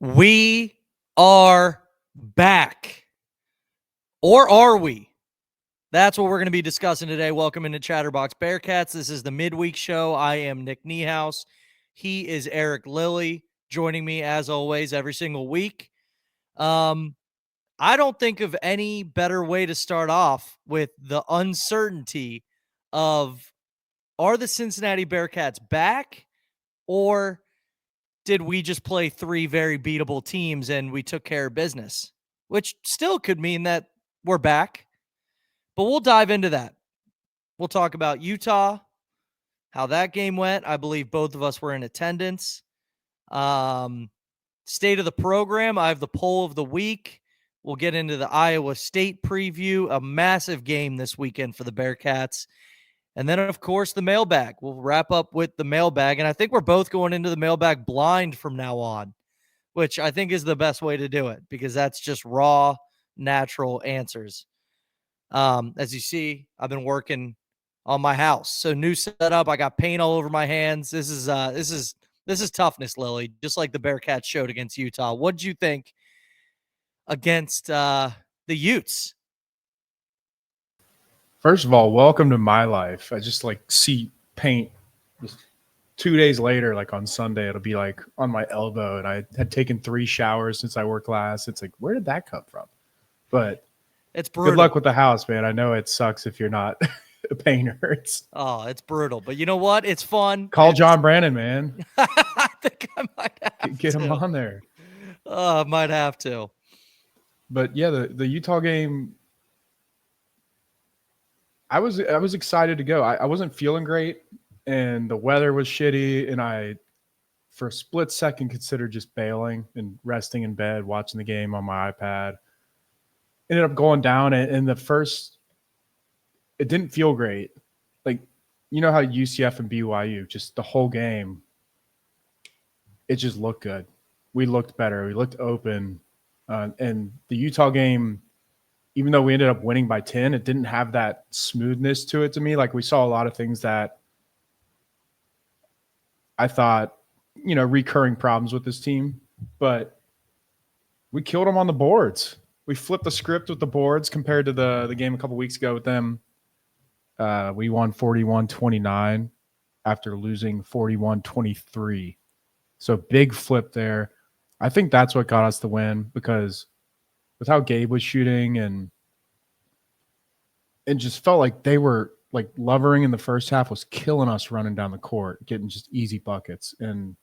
We are back. Or are we? That's what we're going to be discussing today. Welcome into Chatterbox Bearcats. This is the midweek show. I am Nick Niehaus. He is Eric Lilly, joining me as always every single week. I don't think of any better way to start off with the uncertainty of, are the Cincinnati Bearcats back, or did we just play three very beatable teams and we took care of business? Which still could mean that we're back, but we'll dive into that. We'll talk about Utah, how that game went. I believe both of us were in attendance. State of the program. I have the poll of the week. We'll get into the Iowa State preview, a massive game this weekend for the Bearcats. And then, of course, the mailbag. We'll wrap up with the mailbag. And I think we're both going into the mailbag blind from now on, which I think is the best way to do it because that's just raw, natural answers. As you see, I've been working on my house. So new setup. I got paint all over my hands. This is toughness, Lily, just like the Bearcats showed against Utah. What did you think against the Utes? First of all, welcome to my life. I just see paint. Just 2 days later, like on Sunday, it'll be like on my elbow. And I had taken 3 showers since I worked last. It's like, where did that come from? But it's brutal. Good luck with the house, man. I know it sucks if you're not a painter. It's brutal. But you know what? It's fun. Call John Brannon, man. I think I might have Get to. him on there. I might have to. But yeah, the Utah game, I was excited to go. I wasn't feeling great, and the weather was shitty, and I, for a split second, considered just bailing and resting in bed, watching the game on my iPad. Ended up going down, and the first, it didn't feel great. Like, you know how UCF and BYU, just the whole game, it just looked good. We looked better. We looked open. And the Utah game, even though we ended up winning by 10, it didn't have that smoothness to it to me. Like, we saw a lot of things that I thought, recurring problems with this team. But we killed them on the boards. We flipped the script with the boards compared to the game a couple weeks ago with them. We won 41-29 after losing 41-23. So big flip there. I think that's what got us the win, because with how Gabe was shooting and it just felt like they were like Lovering in the first half was killing us running down the court, getting just easy buckets. And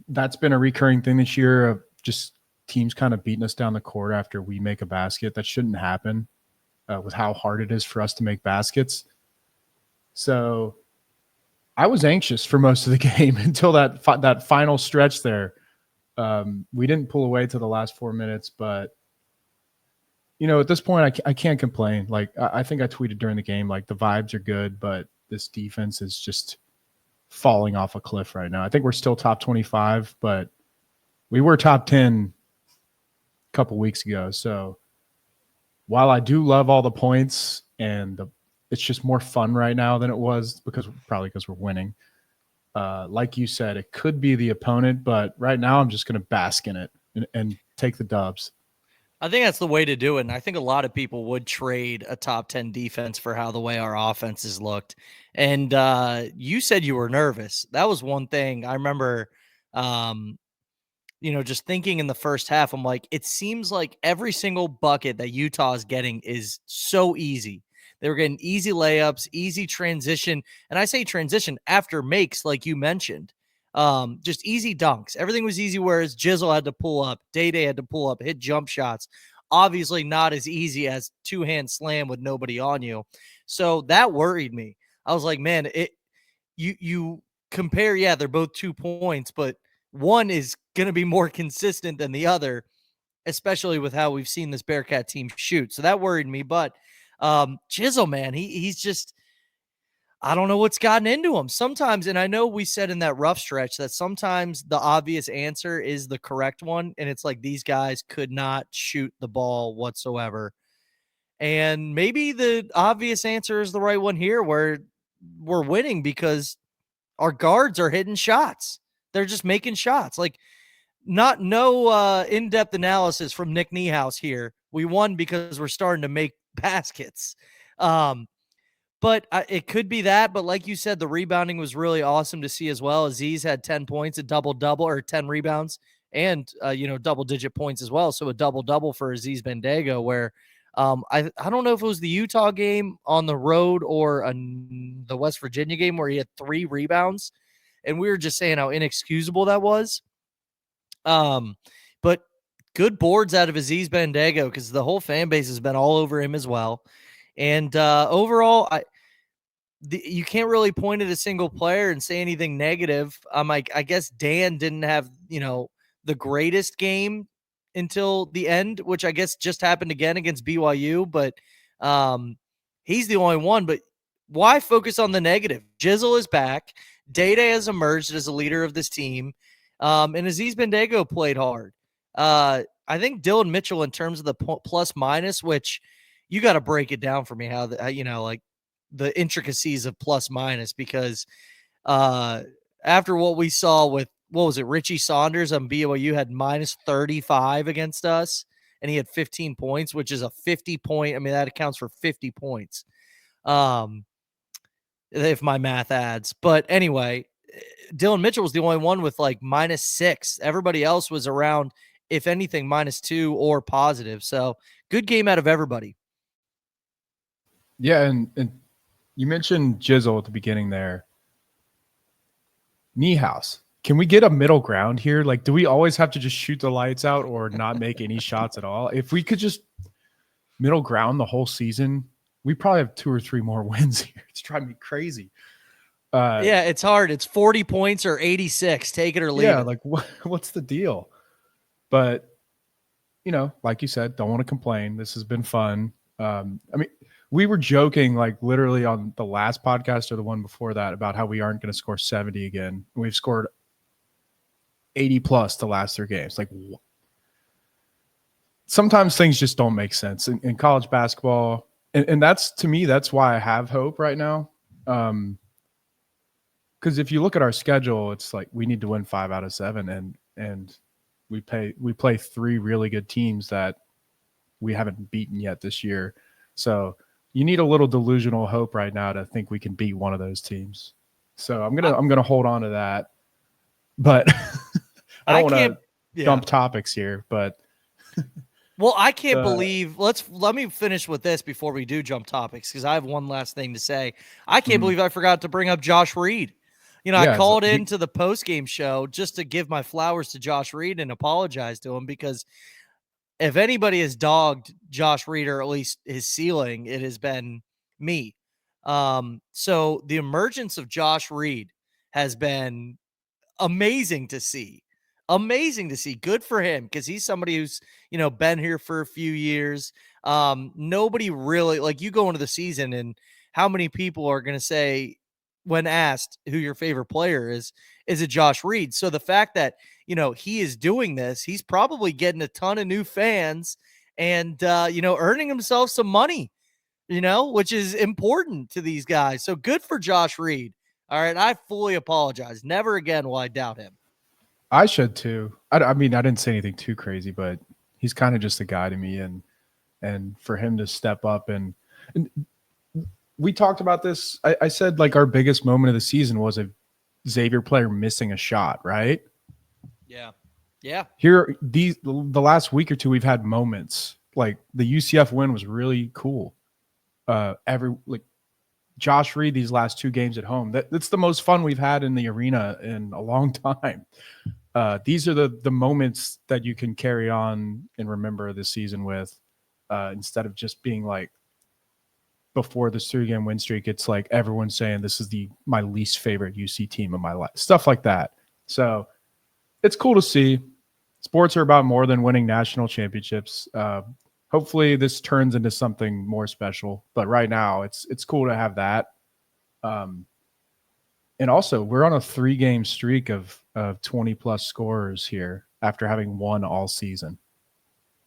that's been a recurring thing this year of just teams kind of beating us down the court after we make a basket. That shouldn't happen with how hard it is for us to make baskets. So I was anxious for most of the game until that final stretch there. We didn't pull away to the last 4 minutes, but at this point, I can't complain. Like, I think I tweeted during the game, like, the vibes are good, but this defense is just falling off a cliff right now. I think we're still top 25, but we were top 10 a couple weeks ago. So while I do love all the points and it's just more fun right now than it was, because we're winning. Like you said, it could be the opponent, but right now I'm just going to bask in it and take the dubs. I think that's the way to do it. And I think a lot of people would trade a top 10 defense for how the way our offenses looked. And you said you were nervous. That was one thing I remember, just thinking in the first half, I'm like, it seems like every single bucket that Utah is getting is so easy. They were getting easy layups, easy transition. And I say transition after makes, like you mentioned. Just easy dunks. Everything was easy, whereas Jizzle had to pull up, Dayday had to pull up, hit jump shots. Obviously not as easy as two-hand slam with nobody on you. So that worried me. I was like, man, you compare, yeah, they're both 2 points, but one is going to be more consistent than the other, especially with how we've seen this Bearcat team shoot. So that worried me. But Jizzle, man, he's just, I don't know what's gotten into him sometimes. And I know we said in that rough stretch that sometimes the obvious answer is the correct one. And it's like, these guys could not shoot the ball whatsoever. And maybe the obvious answer is the right one here, where we're winning because our guards are hitting shots. They're just making shots. Like, no in-depth analysis from Nick Niehaus here. We won because we're starting to make baskets. But it could be that. But like you said, the rebounding was really awesome to see as well. Aziz had 10 points, a double-double, or 10 rebounds, and, double-digit points as well. So a double-double for Aziz Bandaogo, where I don't know if it was the Utah game on the road or the West Virginia game where he had 3 rebounds. And we were just saying how inexcusable that was. But good boards out of Aziz Bandaogo because the whole fan base has been all over him as well. And overall, you can't really point at a single player and say anything negative. I guess Dan didn't have, the greatest game until the end, which I guess just happened again against BYU, but he's the only one. But why focus on the negative? Jizzle is back. Dayday has emerged as a leader of this team. And Aziz Bandaogo played hard. I think Dylan Mitchell, in terms of the plus minus, which you got to break it down for me, how the intricacies of plus minus, because after what we saw with, what was it, Richie Saunders on BYU had minus 35 against us, and he had 15 points, which is a 50-point. I mean, that accounts for 50 points. If my math adds. But anyway, Dylan Mitchell was the only one with like minus 6. Everybody else was around, if anything, minus 2 or positive. So good game out of everybody. Yeah, and you mentioned Jizzle at the beginning there. Niehaus. Can we get a middle ground here? Like, do we always have to just shoot the lights out or not make any shots at all? If we could just middle ground the whole season, we probably have 2 or 3 more wins here. It's driving me crazy. Yeah, it's hard. It's 40 points or 86. Take it or leave it. Yeah, like what's the deal? But, like you said, don't want to complain. This has been fun. I mean, we were joking, like literally on the last podcast or the one before that, about how we aren't going to score 70 again. We've scored 80 plus the last 3 games. Like, sometimes things just don't make sense in college basketball. And that's, to me, that's why I have hope right now. Because if you look at our schedule, it's like we need to win 5 out of 7, and we play 3 really good teams that we haven't beaten yet this year. So you need a little delusional hope right now to think we can beat one of those teams. So I'm gonna hold on to that. But I don't want to dump topics here. But well, I can't believe. Let me finish with this before we do jump topics, because I have one last thing to say. I can't believe I forgot to bring up Josh Reed. I called into the post-game show just to give my flowers to Josh Reed and apologize to him, because if anybody has dogged Josh Reed, or at least his ceiling, it has been me. So the emergence of Josh Reed has been amazing to see. Amazing to see. Good for him, because he's somebody who's, been here for a few years. Nobody really, like, you go into the season and how many people are going to say, when asked who your favorite player is it Josh Reed? So the fact that, he is doing this, he's probably getting a ton of new fans and, earning himself some money, which is important to these guys. So good for Josh Reed. All right. I fully apologize. Never again will I doubt him. I should too. I mean, I didn't say anything too crazy, but he's kind of just a guy to me, and for him to step up and we talked about this. I said, like, our biggest moment of the season was a Xavier player missing a shot, right? Yeah. Yeah. Here, the last week or two, we've had moments. Like, the UCF win was really cool. Josh Reed, these last 2 games at home, that's the most fun we've had in the arena in a long time. These are the moments that you can carry on and remember this season with, instead of just being like, before this 3-game win streak, it's like everyone's saying this is my least favorite UC team of my life, stuff like that. So it's cool to see. Sports are about more than winning national championships. Hopefully this turns into something more special, but right now it's cool to have that. And also, we're on a 3-game streak of 20 plus scorers here after having won all season.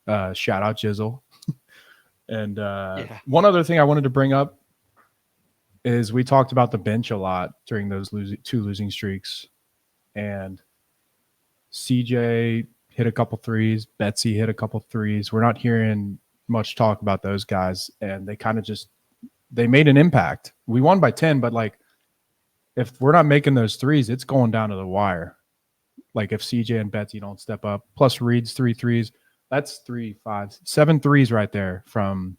Shout out Jizzle. And one other thing I wanted to bring up is we talked about the bench a lot during those 2 losing streaks. And CJ hit a couple threes. Betsy hit a couple threes. We're not hearing much talk about those guys, and they kind of they made an impact. We won by 10, but like if we're not making those threes, it's going down to the wire. Like if CJ and Betsy don't step up, plus Reed's 3 threes, that's 3, 5, 7 threes right there from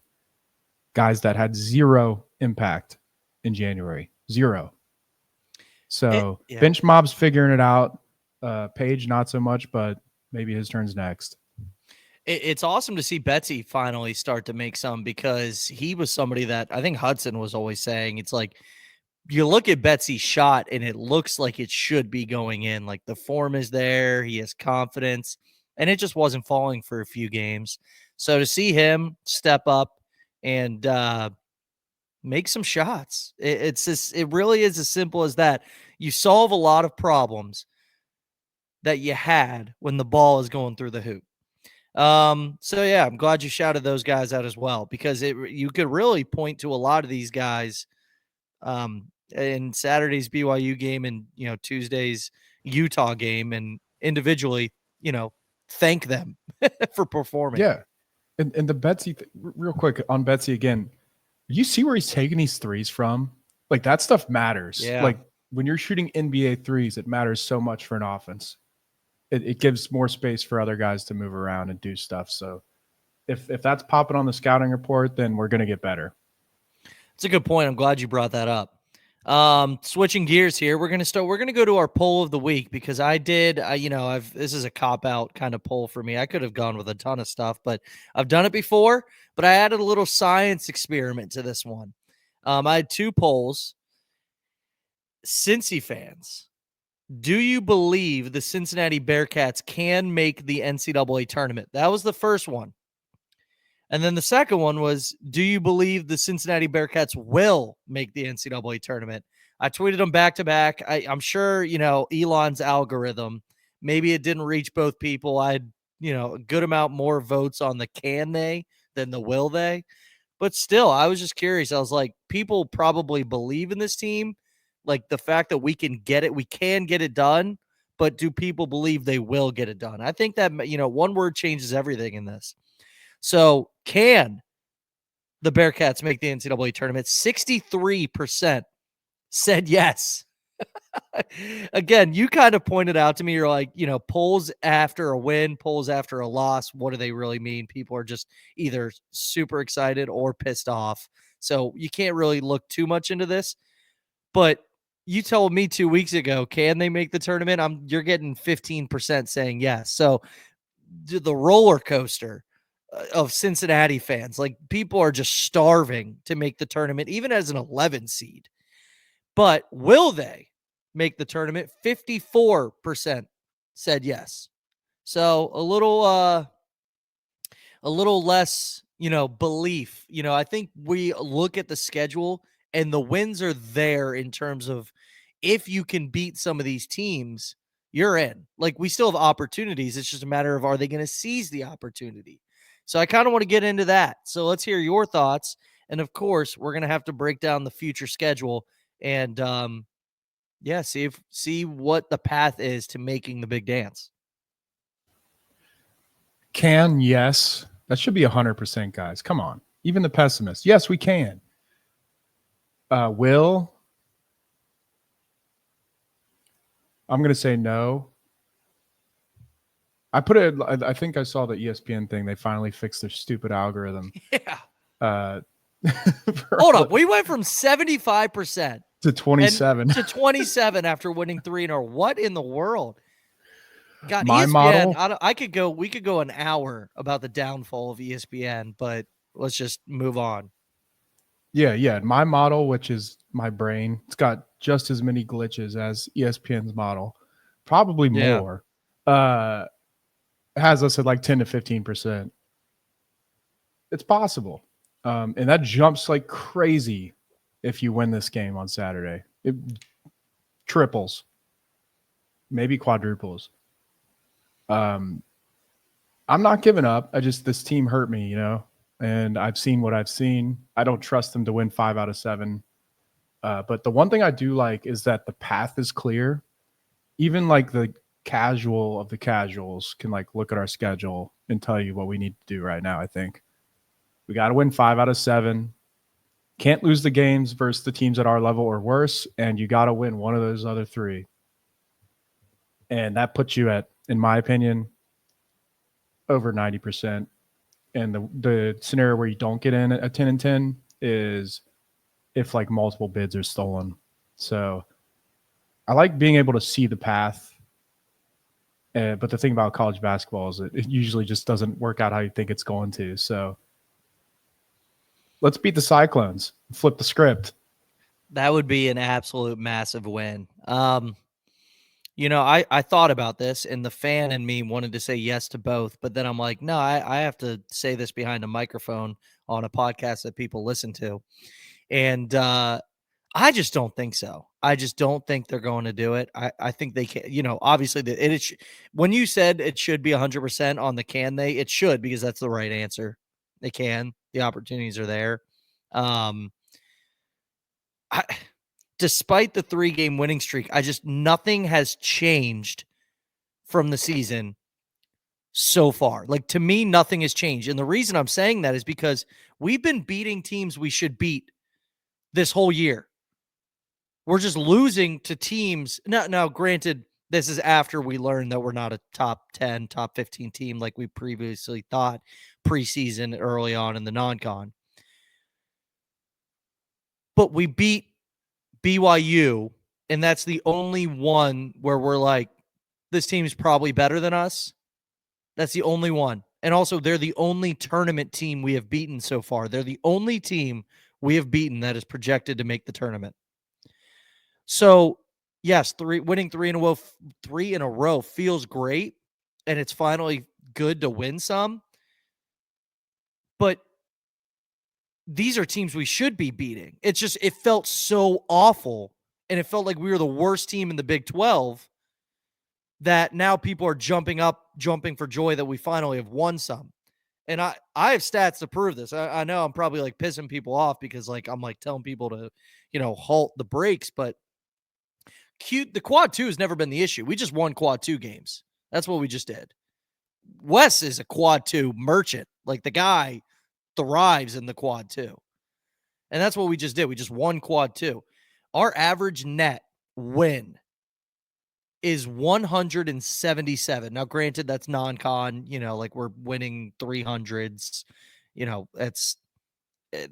guys that had zero impact in January. Zero. So bench mob's figuring it out. Paige, not so much, but maybe his turn's next. It's awesome to see Betsy finally start to make some, because he was somebody that I think Hudson was always saying, it's like you look at Betsy's shot and it looks like it should be going in. Like the form is there. He has confidence, and it just wasn't falling for a few games. So to see him step up and make some shots, it really is as simple as that. You solve a lot of problems that you had when the ball is going through the hoop. So yeah, I'm glad you shouted those guys out as well, because you could really point to a lot of these guys in Saturday's BYU game and, Tuesday's Utah game, and individually, thank them for performing. Yeah. And the Betsy, real quick on Betsy again, you see where he's taking these threes from? Like that stuff matters. Yeah. Like when you're shooting NBA threes, it matters so much for an offense. It gives more space for other guys to move around and do stuff. So if that's popping on the scouting report, then we're going to get better. It's a good point. I'm glad you brought that up. Switching gears here, we're going to go to our poll of the week, because this is a cop-out kind of poll for me. I could have gone with a ton of stuff, but I've done it before, but I added a little science experiment to this one. I had 2 polls. Cincy fans, do you believe the Cincinnati Bearcats can make the NCAA tournament? That was the first one. And then the second one was, do you believe the Cincinnati Bearcats will make the NCAA tournament? I tweeted them back to back. I'm sure, Elon's algorithm, maybe it didn't reach both people. I had, a good amount more votes on the can they than the will they. But still, I was just curious. I was like, people probably believe in this team. Like the fact that we can get it done, but do people believe they will get it done? I think that, one word changes everything in this. So can the Bearcats make the NCAA tournament? 63% said yes. Again, you kind of pointed out to me, you're like, polls after a win, polls after a loss, what do they really mean? People are just either super excited or pissed off. So you can't really look too much into this. But you told me 2 weeks ago, can they make the tournament? You're getting 15% saying yes. So the roller coaster of Cincinnati fans, like people are just starving to make the tournament, even as an 11 seed. But will they make the tournament? 54% said yes. So a little less, belief. I think we look at the schedule and the wins are there in terms of if you can beat some of these teams, you're in. Like we still have opportunities. It's just a matter of, are they going to seize the opportunity? So I kind of want to get into that. So let's hear your thoughts. And of course, we're going to have to break down the future schedule and, see what the path is to making the big dance. Can, yes. That should be 100%, guys. Come on. Even the pessimists. Yes, we can. Will? I'm going to say no. I think I saw the ESPN thing. They finally fixed their stupid algorithm. Yeah. Hold up. We went from 75% to 27 to 27 after winning 3 in a row. What in the world? God, my ESPN, model. we could go an hour about the downfall of ESPN, but let's just move on. Yeah. My model, which is my brain, it's got just as many glitches as ESPN's model, probably more. Has us at like 10 to 15%. It's possible. And that jumps like crazy if you win this game on Saturday. It triples, maybe quadruples. I'm not giving up. This team hurt me, and I've seen what I've seen. I don't trust them to win 5 out of 7. But the one thing I do like is that the path is clear. Even like the casual of the casuals can like look at our schedule and tell you what we need to do right now. I think we got to win 5 out of 7. Can't lose the games versus the teams at our level or worse, and you got to win one of those other 3. And that puts you at, in my opinion, over 90%. And the scenario where you don't get in a 10-10 is if like multiple bids are stolen. So I like being able to see the path. But the thing about college basketball is it usually just doesn't work out how you think it's going to. So let's beat the Cyclones. Flip the script. That would be an absolute massive win. I thought about this, and the fan in me wanted to say yes to both, but then I'm like, no, I have to say this behind a microphone on a podcast that people listen to. And I just don't think so. I just don't think they're going to do it. I think they can, obviously when you said it should be 100% on the can they, it should, because that's the right answer. They can, the opportunities are there. Despite the 3-game winning streak, nothing has changed from the season so far. Like, to me, nothing has changed. And the reason I'm saying that is because we've been beating teams we should beat this whole year. We're just losing to teams. Now, granted, this is after we learned that we're not a top 10, top 15 team like we previously thought preseason early on in the non-con. But we beat BYU, and that's the only one where we're like, this team's probably better than us. That's the only one. And also, they're the only tournament team we have beaten so far. They're the only team we have beaten that is projected to make the tournament. So, yes, winning 3 in a row feels great, and it's finally good to win some. But these are teams we should be beating. It's just, it felt so awful, and it felt like we were the worst team in the Big 12, that now people are jumping for joy that we finally have won some. And I have stats to prove this. I know I'm probably like pissing people off because like I'm like telling people to, halt the brakes, but the quad 2 has never been the issue. We just won quad 2 games. That's what we just did. Wes is a quad 2 merchant. Like, the guy thrives in the quad 2. And that's what we just did. We just won quad 2. Our average net win is 177. Now, granted, that's non-con, like we're winning 300s, that's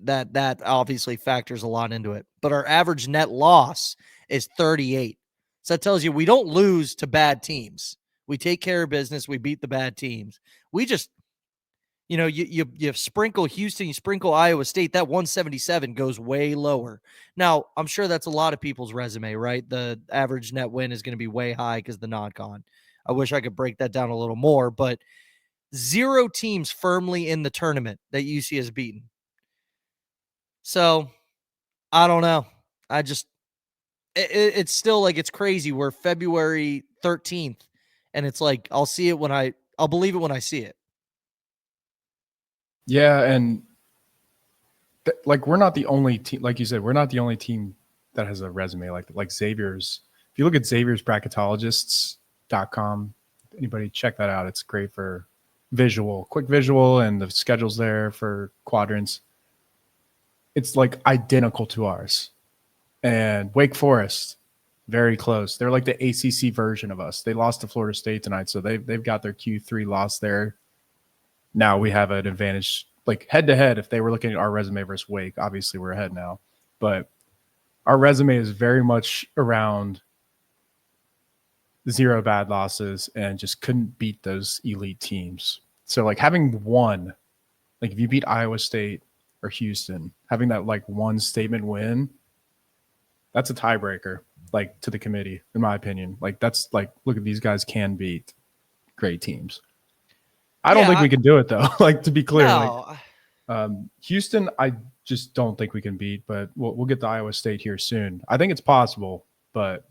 that obviously factors a lot into it. But our average net loss is 38. So that tells you we don't lose to bad teams. We take care of business. We beat the bad teams. We just, you sprinkle Houston, you sprinkle Iowa State, that 177 goes way lower. Now, I'm sure that's a lot of people's resume, right? The average net win is going to be way high because the non-con. I wish I could break that down a little more, but 0 teams firmly in the tournament that UC has beaten. So, I don't know. It's still like, it's crazy. We're February 13th, and it's like, I'll believe it when I see it. Yeah, and like, we're not the only team, like you said, we're not the only team that has a resume like Xavier's. If you look at Xavier's bracketologists.com, anybody check that out. It's great for quick visual, and the schedules there for quadrants. It's like identical to ours. And Wake Forest, very close. They're like the ACC version of us. They lost to Florida State tonight, so they've got their Q3 loss there. Now we have an advantage, like head-to-head. If they were looking at our resume versus Wake, obviously we're ahead now. But our resume is very much around 0 bad losses and just couldn't beat those elite teams. So, like, having one, like if you beat Iowa State or Houston, having that like one statement win, that's a tiebreaker, like, to the committee, in my opinion. Like, that's like, look, at these guys can beat great teams. I don't think we can do it, though. Like, to be clear, no. Houston, I just don't think we can beat, but we'll get to Iowa State here soon. I think it's possible, but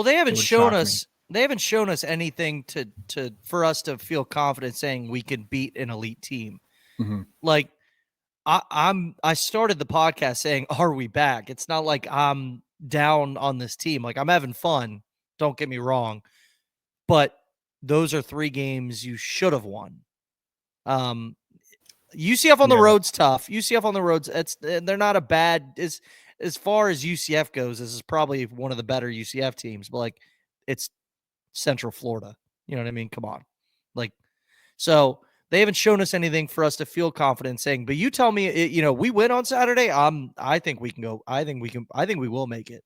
they haven't shown us. They haven't shown us anything for us to feel confident saying we can beat an elite team. Mm-hmm. Like, I started the podcast saying, "Are we back?" It's not like I'm down on this team. Like, I'm having fun. Don't get me wrong, but those are 3 games you should have won. UCF on the road's tough. UCF on the road's they're not a bad as far as UCF goes. This is probably one of the better UCF teams, but like it's Central Florida. You know what I mean? Come on, like so they haven't shown us anything for us to feel confident saying. But you tell me, we win on Saturday. I think we can go. I think we can. I think we will make it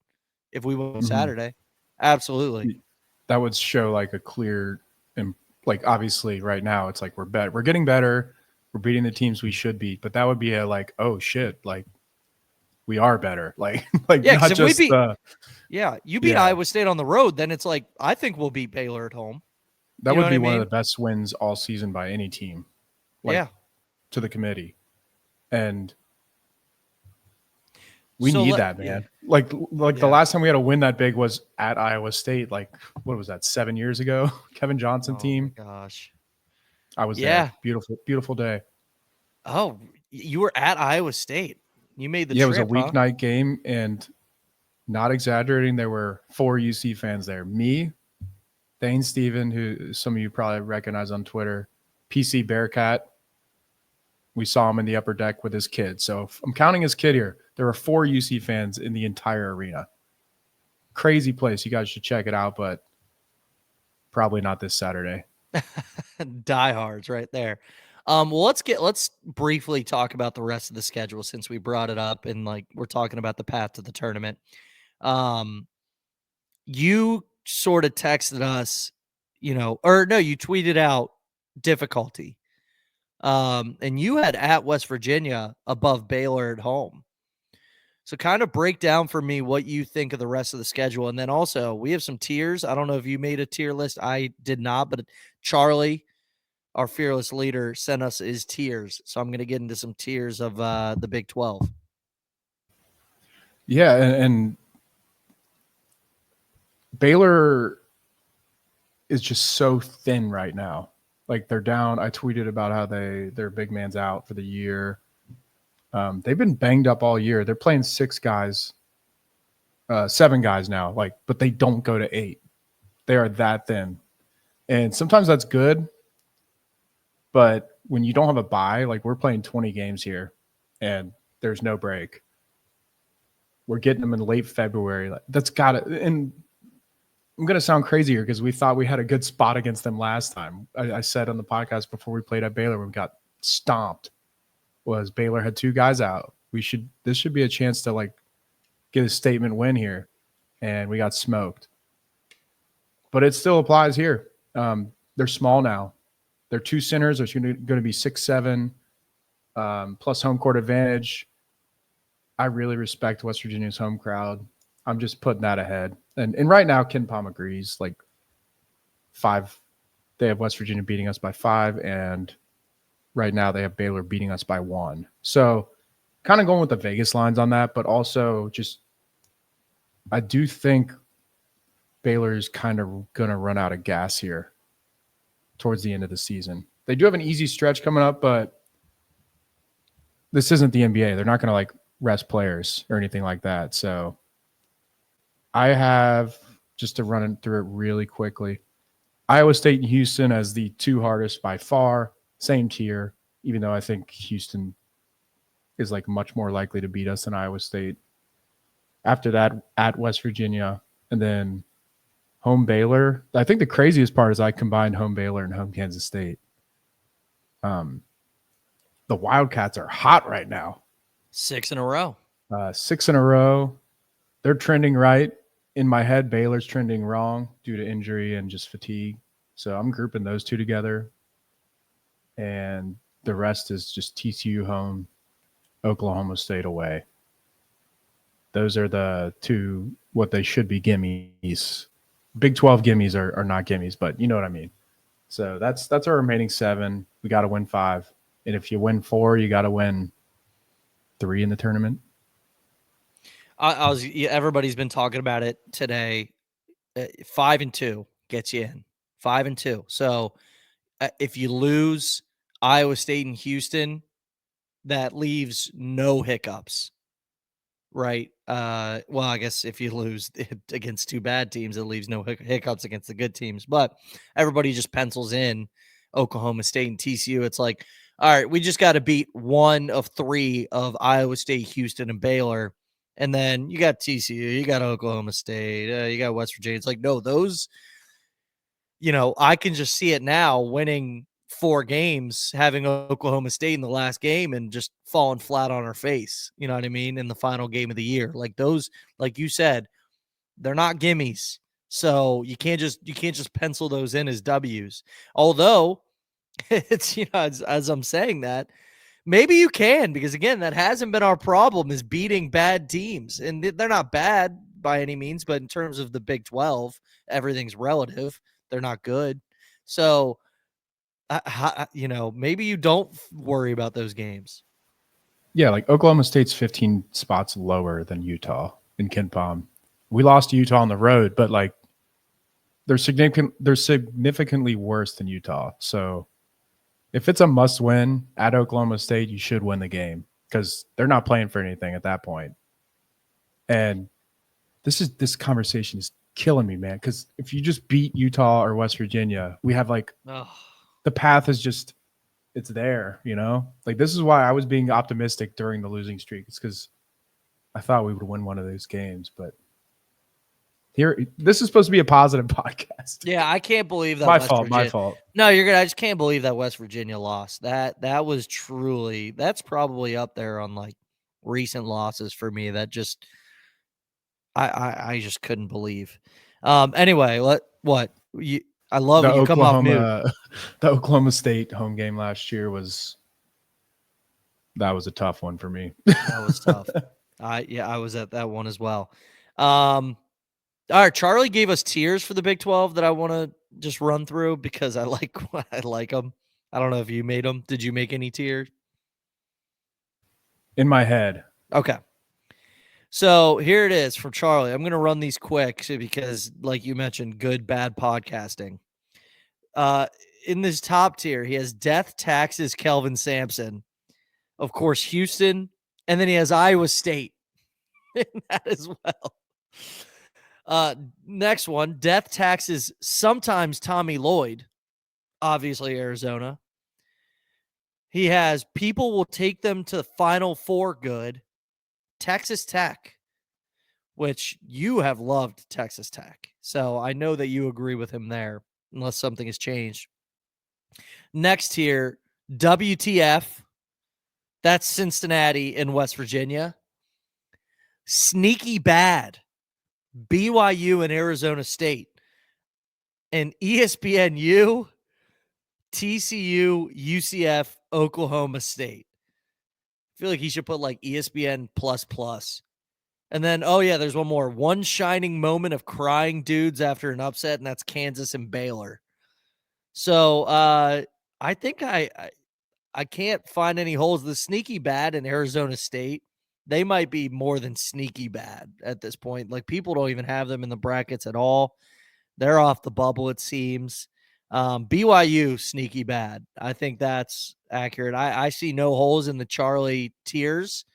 if we win Saturday. Absolutely. That would show like a clear and like obviously right now it's like we're getting better. We're beating the teams we should beat, but that would be a like, oh shit, like we are better. Like not just you beat Iowa State on the road, then it's like I think we'll beat Baylor at home. That would be one of the best wins all season by any team. Like, to the committee. And we need that, man. Yeah. Like the last time we had a win that big was at Iowa State. Like, what was that, 7 years ago? Kevin Johnson team. Oh, my gosh. I was there. Beautiful, beautiful day. Oh, you were at Iowa State. You made the trip, it was a weeknight game, and not exaggerating, there were 4 UC fans there. Me, Dane Steven, who some of you probably recognize on Twitter, PC Bearcat. We saw him in the upper deck with his kid. So if I'm counting his kid here. There were 4 UC fans in the entire arena. Crazy place. You guys should check it out, but probably not this Saturday. Diehards right there. Well, let's briefly talk about the rest of the schedule since we brought it up and like we're talking about the path to the tournament. You sort of texted us, you tweeted out difficulty. And you had at West Virginia above Baylor at home. So kind of break down for me what you think of the rest of the schedule. And then also we have some tiers. I don't know if you made a tier list. I did not, but Charlie, our fearless leader, sent us his tiers. So I'm going to get into some tiers of the Big 12. Yeah. And Baylor is just so thin right now. Like they're down. I tweeted about how their big man's out for the year. They've been banged up all year. They're playing 6 guys, 7 guys now, but they don't go to 8. They are that thin. And sometimes that's good. But when you don't have a bye, like we're playing 20 games here and there's no break. We're getting them in late February. That's got it. And I'm going to sound crazy here because we thought we had a good spot against them last time. I said on the podcast before we played at Baylor, we got stomped. Was Baylor had 2 guys out. This should be a chance to get a statement win here, and we got smoked. But it still applies here. They're small now. They're 2 centers. There's going to be 6'7", plus home court advantage. I really respect West Virginia's home crowd. I'm just putting that ahead. And right now, Ken Palm agrees. 5, they have West Virginia beating us by 5, and right now they have Baylor beating us by 1. So kind of going with the Vegas lines on that, but also just I do think Baylor is kind of going to run out of gas here towards the end of the season. They do have an easy stretch coming up, but this isn't the NBA. They're not going to rest players or anything like that. So I have, just to run through it really quickly, Iowa State and Houston as the 2 hardest by far. Same tier, even though I think Houston is much more likely to beat us than Iowa State. After that, at West Virginia, and then home Baylor. I think the craziest part is I combined home Baylor and home Kansas State. The Wildcats are hot right now. 6 in a row. 6 in a row. They're trending right. In my head, Baylor's trending wrong due to injury and just fatigue. So I'm grouping those 2 together. And the rest is just TCU home, Oklahoma State away. Those are the 2, what they should be gimmies. Big 12 gimmies are not gimmies, but you know what I mean. So that's our remaining 7. We got to win 5. And if you win 4, you got to win 3 in the tournament. Everybody's been talking about it today. 5-2 gets you in. 5-2. So if you lose Iowa State and Houston, that leaves no hiccups. right? Well, I guess if you lose against two bad teams, it leaves no hiccups against the good teams. But everybody just pencils in Oklahoma State and TCU. It's like, all right, we just got to beat one of three of Iowa State, Houston, and Baylor. And then you got TCU, you got Oklahoma State, you got West Virginia. It's like, no, those, I can just see it now winning 4 games, having Oklahoma State in the last game and just falling flat on our face. You know what I mean? In the final game of the year. Like those, like you said, they're not gimmies. So you can't just pencil those in as W's. Although it's, as I'm saying that, maybe you can, because again, that hasn't been our problem, is beating bad teams. And they're not bad by any means, but in terms of the Big 12, everything's relative. They're not good. So, maybe you don't worry about those games. Yeah, like Oklahoma State's 15 spots lower than Utah in KenPom. We lost to Utah on the road, but like they're significantly worse than Utah. So if it's a must win at Oklahoma State, you should win the game because they're not playing for anything at that point. And this conversation is killing me, man, because if you just beat Utah or West Virginia, we have like the path is just, it's there, like this is why I was being optimistic during the losing streak. It's because I thought we would win one of those games, but this is supposed to be a positive podcast. Yeah, I can't believe that. My fault. No, you're good. I just can't believe that West Virginia lost. That was that's probably up there on like recent losses for me. That just I just couldn't believe. Anyway, I love the you come off mute. The Oklahoma State home game last year was a tough one for me. That was tough. I was at that one as well. All right, Charlie gave us tiers for the Big 12 that I want to just run through because I like them. I don't know if you made them. Did you make any tiers? In my head. Okay. So here it is from Charlie. I'm going to run these quick because, like you mentioned, good, bad podcasting. In this top tier, he has Death Taxes Kelvin Sampson, of course, Houston, and then he has Iowa State in that as well. Next one, Death Taxes sometimes Tommy Lloyd, obviously Arizona. He has People Will Take Them to the Final Four good, Texas Tech, which you have loved Texas Tech. So I know that you agree with him there, unless something has changed. Next here, WTF. That's Cincinnati and West Virginia. Sneaky bad, BYU and Arizona State. And ESPNU, TCU, UCF, Oklahoma State. I feel like he should put like ESPN plus. And then, there's one more. One shining moment of crying dudes after an upset, and that's Kansas and Baylor. So I think I can't find any holes. The sneaky bad in Arizona State, they might be more than sneaky bad at this point. Like, people don't even have them in the brackets at all. They're off the bubble, it seems. BYU, sneaky bad. I think that's accurate. I see no holes in the Charlie tiers.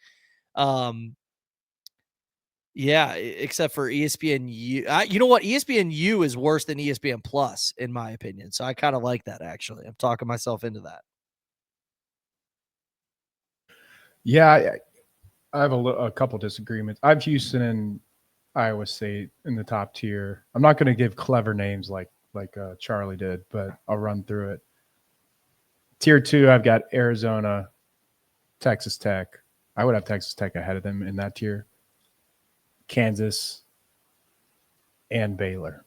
Yeah, except for ESPNU. You know what? ESPNU is worse than ESPN Plus, in my opinion. So I kind of like that, actually. I'm talking myself into that. Yeah, I have a couple disagreements. I have Houston and Iowa State in the top tier. I'm not going to give clever names like Charlie did, but I'll run through it. Tier 2, I've got Arizona, Texas Tech. I would have Texas Tech ahead of them in that tier. Kansas, and Baylor.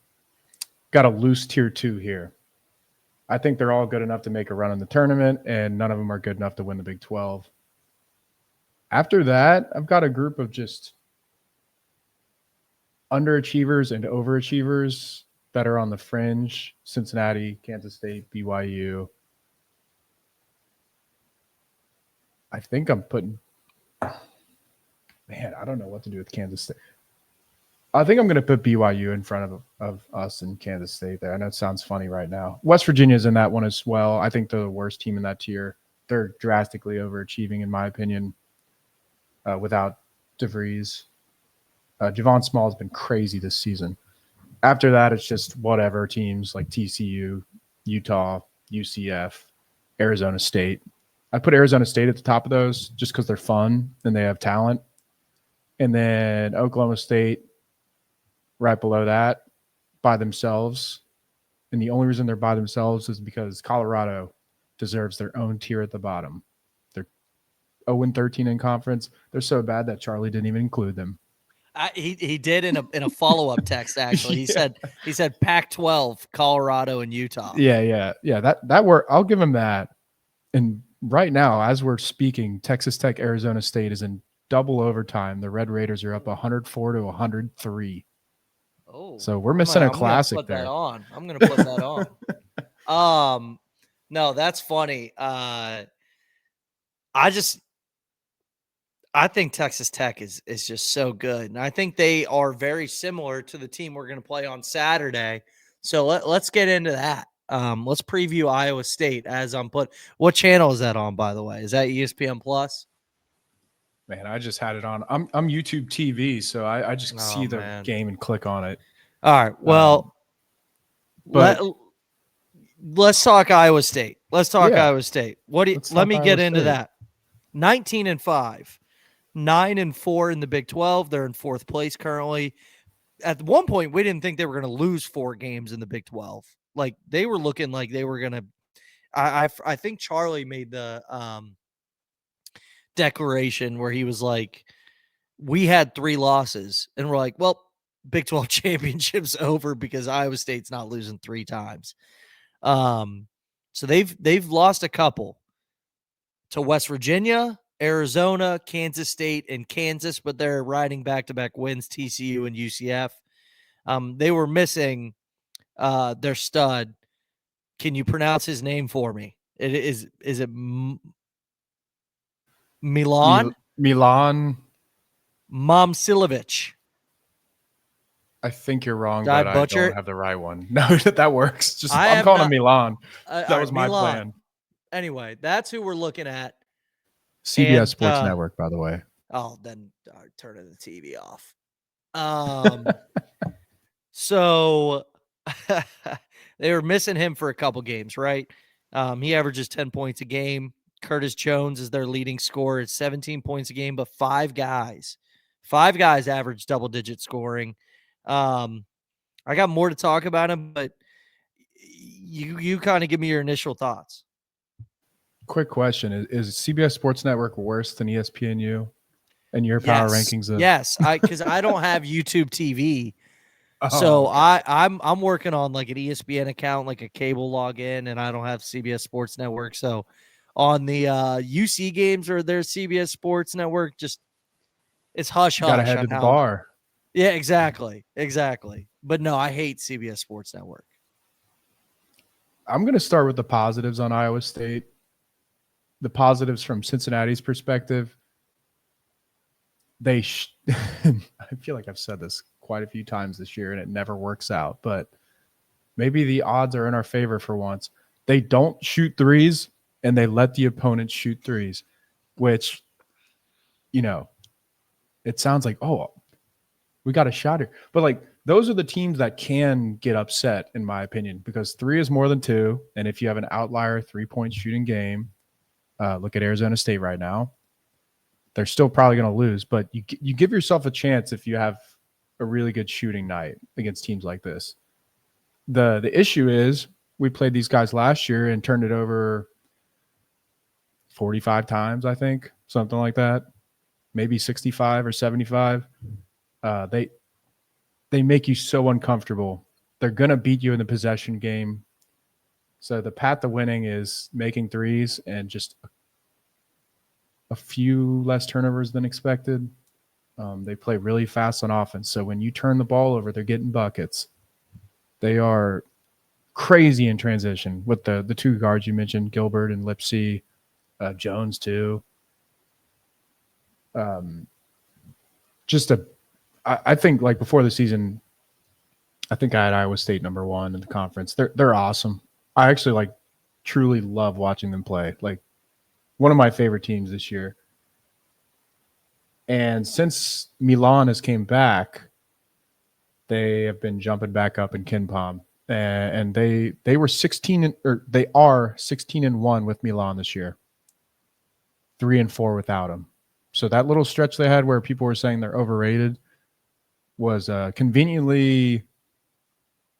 Got a loose tier 2 here. I think they're all good enough to make a run in the tournament, and none of them are good enough to win the Big 12. After that, I've got a group of just underachievers and overachievers that are on the fringe. Cincinnati, Kansas State, BYU. I think I'm putting... Man, I don't know what to do with Kansas State. I think I'm going to put BYU in front of us and Kansas State there. I know it sounds funny right now. West Virginia's in that one as well. I think they're the worst team in that tier. They're drastically overachieving, in my opinion, without DeVries. Javon Small has been crazy this season. After that, it's just whatever teams like TCU, Utah, UCF, Arizona State. I put Arizona State at the top of those just because they're fun and they have talent. And then Oklahoma State right below that by themselves. And the only reason they're by themselves is because Colorado deserves their own tier at the bottom. They're 0-13 in conference. They're so bad that Charlie didn't even include them. He did in a follow-up text, actually. He said Pac-12, Colorado, and Utah. Yeah. That work. I'll give him that. And right now, as we're speaking, Texas Tech, Arizona State is in double overtime. The Red Raiders are up 104-103. Oh, so we're missing a classic put there. That on. I'm going to put that on. No, that's funny. I think Texas Tech is just so good. And I think they are very similar to the team we're going to play on Saturday. So let's get into that. Let's preview Iowa State as I'm put. What channel is that on, by the way? Is that ESPN Plus? Man, I just had it on. I'm YouTube TV, so I just see the game and click on it. All right. Well, let's talk Iowa State. Iowa State. Let me get into that. 19-5. 9-4 in the Big 12. They're in fourth place currently. At one point, we didn't think they were going to lose 4 games in the Big 12. Like they were looking like they were going to. I think Charlie made the declaration where he was like, "We had 3 losses," and we're like, "Well, Big 12 championship's over because Iowa State's not losing 3 times." So they've lost a couple to West Virginia, Arizona, Kansas State, and Kansas, but they're riding back-to-back wins, TCU and UCF. They were missing their stud. Can you pronounce his name for me? Is it Milan? Milan Momcilovic. I think you're wrong, but I don't have the right one. No, that works. I'm calling him Milan. That was my plan. Anyway, that's who we're looking at. CBS Sports Network, by the way. Oh, then turning the TV off. So they were missing him for a couple games, right? He averages 10 points a game. Curtis Jones is their leading scorer at 17 points a game, but 5 guys average double-digit scoring. I got more to talk about him, but you kind of give me your initial thoughts. Quick question. Is CBS Sports Network worse than ESPNU and your power rankings? Yes, because I don't have YouTube TV. So okay. I'm working on like an ESPN account, like a cable login, and I don't have CBS Sports Network. So on the UC games or their CBS Sports Network, just it's hush hush. Gotta head to the bar. Yeah, exactly. But no, I hate CBS Sports Network. I'm going to start with the positives on Iowa State. The positives from Cincinnati's perspective. I feel like I've said this quite a few times this year and it never works out, but maybe the odds are in our favor for once. They don't shoot threes and they let the opponent shoot threes, which, it sounds like, oh, we got a shot here. But like those are the teams that can get upset, in my opinion, because 3 is more than 2. And if you have an outlier 3-point shooting game, look at Arizona State right now. They're still probably going to lose, but you give yourself a chance if you have a really good shooting night against teams like this. The issue is we played these guys last year and turned it over 45 times, I think, something like that. Maybe 65 or 75. They make you so uncomfortable. They're going to beat you in the possession game. So the path to winning is making threes and just a few less turnovers than expected. They play really fast on offense. So when you turn the ball over, they're getting buckets. They are crazy in transition with the 2 guards you mentioned, Gilbert and Lipsy, Jones too. I think like before the season, I think I had Iowa State number 1 in the conference. They're awesome. I actually truly love watching them play. Like one of my favorite teams this year. And since Milan has came back, they have been jumping back up in KenPom. And they were 16 or they are 16-1 with Milan this year. 3-4 without him. So that little stretch they had where people were saying they're overrated was conveniently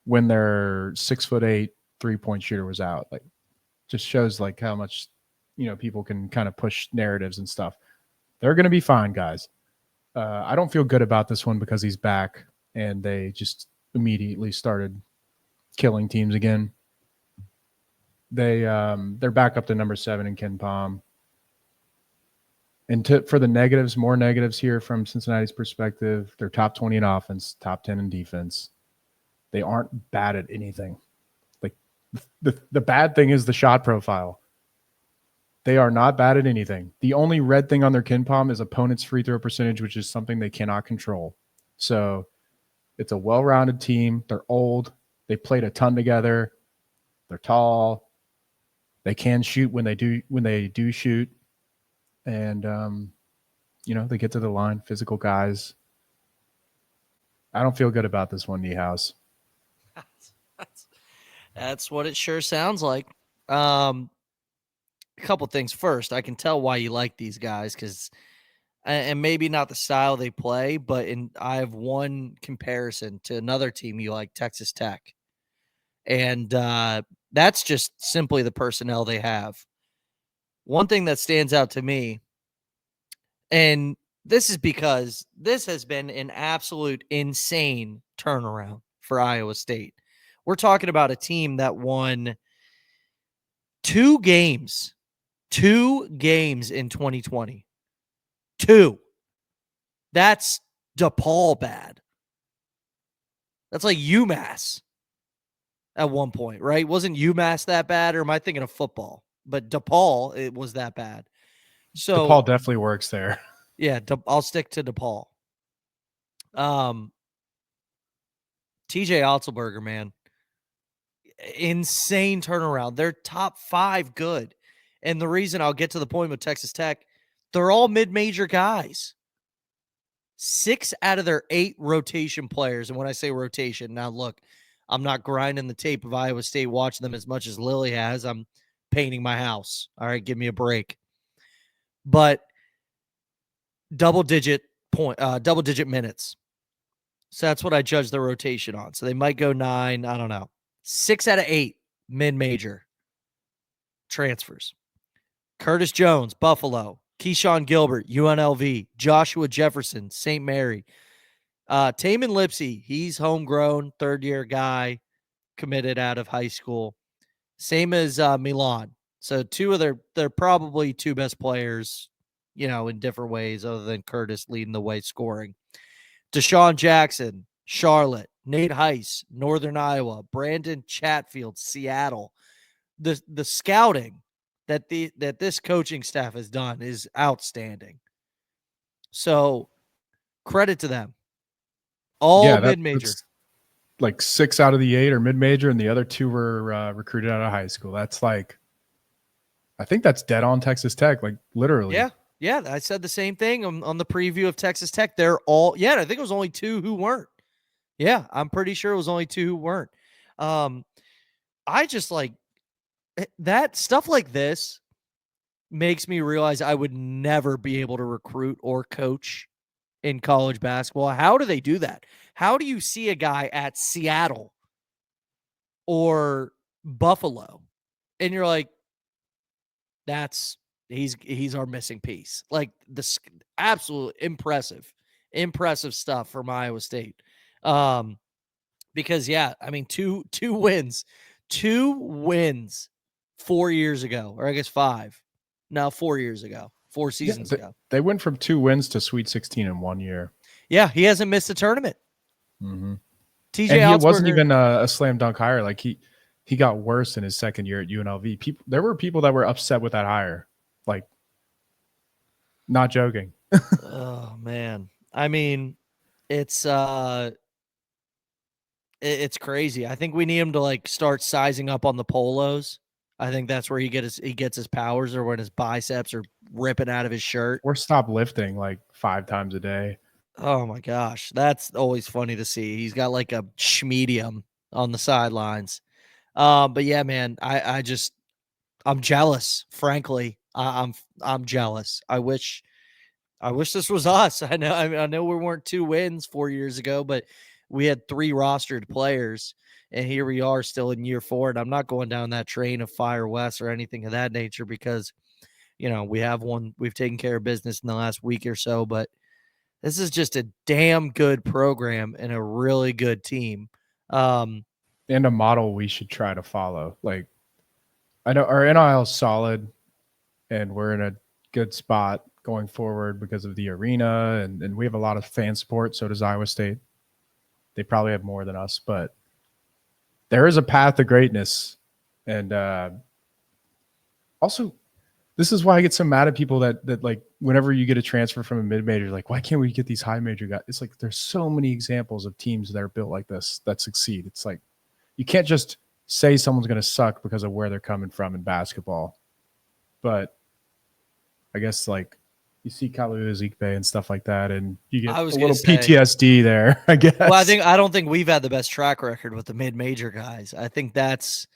when their 6'8" 3-point shooter was out. Like, just shows like how much people can kind of push narratives and stuff. They're going to be fine, guys. I don't feel good about this one because he's back and they just immediately started killing teams again. They're back up to number 7 in KenPom. And for the negatives, more negatives here from Cincinnati's perspective. They're top 20 in offense, top 10 in defense. They aren't bad at anything. Like the bad thing is the shot profile. They are not bad at anything. The only red thing on their KenPom is opponent's free throw percentage, which is something they cannot control. So it's a well-rounded team. They're old. They played a ton together. They're tall. They can shoot when they do shoot. And, they get to the line, physical guys. I don't feel good about this one, Niehaus. That's what it sure sounds like. A couple things. First, I can tell why you like these guys because, and maybe not the style they play, but I have one comparison to another team you like, Texas Tech. And that's just simply the personnel they have. One thing that stands out to me, and this is because this has been an absolute insane turnaround for Iowa State. We're talking about a team that won two games in 2020. 2. That's DePaul bad. That's like UMass at one point, right? Wasn't UMass that bad, or am I thinking of football? But DePaul, it was that bad. So DePaul definitely works there. Yeah, I'll stick to DePaul. TJ Otzelberger, man, insane turnaround. They're top 5 good. And the reason I'll get to the point with Texas Tech, they're all mid-major guys. 6 out of their 8 rotation players. And when I say rotation, now look, I'm not grinding the tape of Iowa State watching them as much as Lilly has. I'm painting my house. All right, give me a break. But double-digit minutes. So that's what I judge the rotation on. So they might go 9. I don't know. 6 out of 8 mid-major transfers. Curtis Jones, Buffalo. Keyshawn Gilbert, UNLV. Joshua Jefferson, St. Mary. Taman Lipsey, he's homegrown, third-year guy, committed out of high school. Same as Milan. So two of they're probably 2 best players, in different ways other than Curtis leading the way scoring. Deshaun Jackson, Charlotte. Nate Heiss, Northern Iowa. Brandon Chatfield, Seattle. The scouting that this coaching staff has done is outstanding. So credit to them. All mid-major. Like 6 out of the 8 are mid-major, and the other 2 were recruited out of high school. That's like, I think that's dead on Texas Tech, like literally. Yeah. I said the same thing on the preview of Texas Tech. They're all, I think it was only 2 who weren't. Yeah, I'm pretty sure it was only 2 who weren't. I just like that stuff like this makes me realize I would never be able to recruit or coach in college basketball. How do they do that? How do you see a guy at Seattle or Buffalo and you're like, he's our missing piece? Like, this absolute impressive stuff from Iowa State. Because two wins 4 years ago, or I guess 5. No, 4 years ago, 4 seasons ago. They went from 2 wins to Sweet 16 in 1 year. Yeah, he hasn't missed a tournament. Mm-hmm. TJ He wasn't even a slam dunk hire. Like he got worse in his second year at UNLV. There were people that were upset with that hire. Like, not joking. Oh man, it's crazy. I think we need him to like start sizing up on the polos I think that's where he gets his powers, or when his biceps are ripping out of his shirt. Or stop lifting like 5 times a day. Oh my gosh, that's always funny to see. He's got like a schmedium on the sidelines. But yeah, man, I'm jealous. Frankly, I'm jealous. I wish this was us. I know we weren't 2 wins 4 years ago, but we had 3 rostered players, and here we are still in year 4. And I'm not going down that train of Fire West or anything of that nature because we've taken care of business in the last week or so, but this is just a damn good program and a really good team. And a model we should try to follow. Like, I know our NIL is solid and we're in a good spot going forward because of the arena and we have a lot of fan support. So does Iowa State. They probably have more than us, but there is a path to greatness. And also, this is why I get so mad at people that like whenever you get a transfer from a mid-major, like, why can't we get these high major guys? It's like there's so many examples of teams that are built like this that succeed. It's like you can't just say someone's going to suck because of where they're coming from in basketball. But I guess like you see Kalu Ezekbe and stuff like that, and you get a little PTSD there, I guess. Well, I don't think we've had the best track record with the mid-major guys. I think that's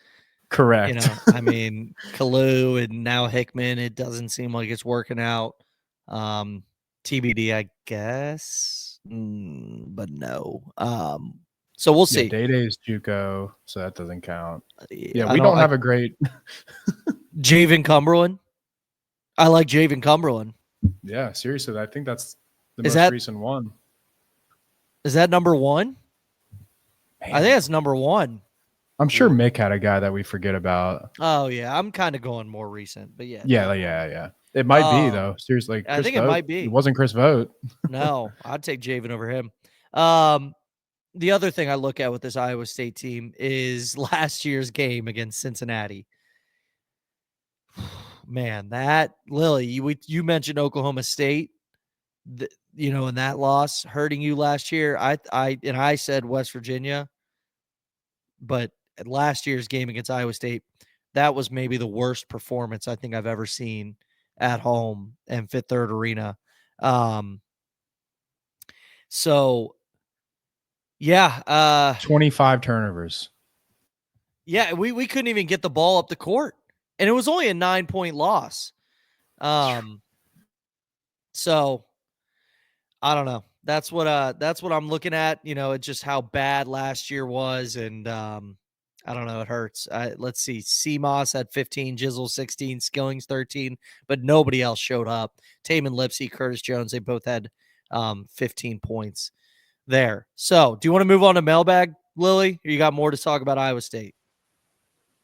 correct. I mean, Kalu and now Hickman, it doesn't seem like it's working out. TBD, I guess, but no. So we'll see. Dayday is JUCO, so that doesn't count. Yeah, we don't have a great Javen Cumberland. I like Javen Cumberland. Yeah, seriously, I think that's the most recent one. Is that number 1? Man. I think that's number 1. I'm sure Mick had a guy that we forget about. Oh yeah, I'm kind of going more recent, but yeah. Yeah. It might be though. Seriously, I think it might be. It wasn't Chris Vogt. No, I'd take Javen over him. The other thing I look at with this Iowa State team is last year's game against Cincinnati. Man, that Lilly, you mentioned Oklahoma State, in that loss hurting you last year. I said West Virginia, but last year's game against Iowa State, that was maybe the worst performance I think I've ever seen at home and Fifth Third Arena. So yeah, 25 turnovers. Yeah, we couldn't even get the ball up the court, and it was only a 9-point loss. So I don't know. That's what I'm looking at. It's just how bad last year was, and I don't know. It hurts. Let's see. CMOS had 15, Jizzle 16, Skillings 13, but nobody else showed up. Taman Lipsey, Curtis Jones, they both had 15 points there. So do you want to move on to mailbag, Lilly? Or you got more to talk about Iowa State?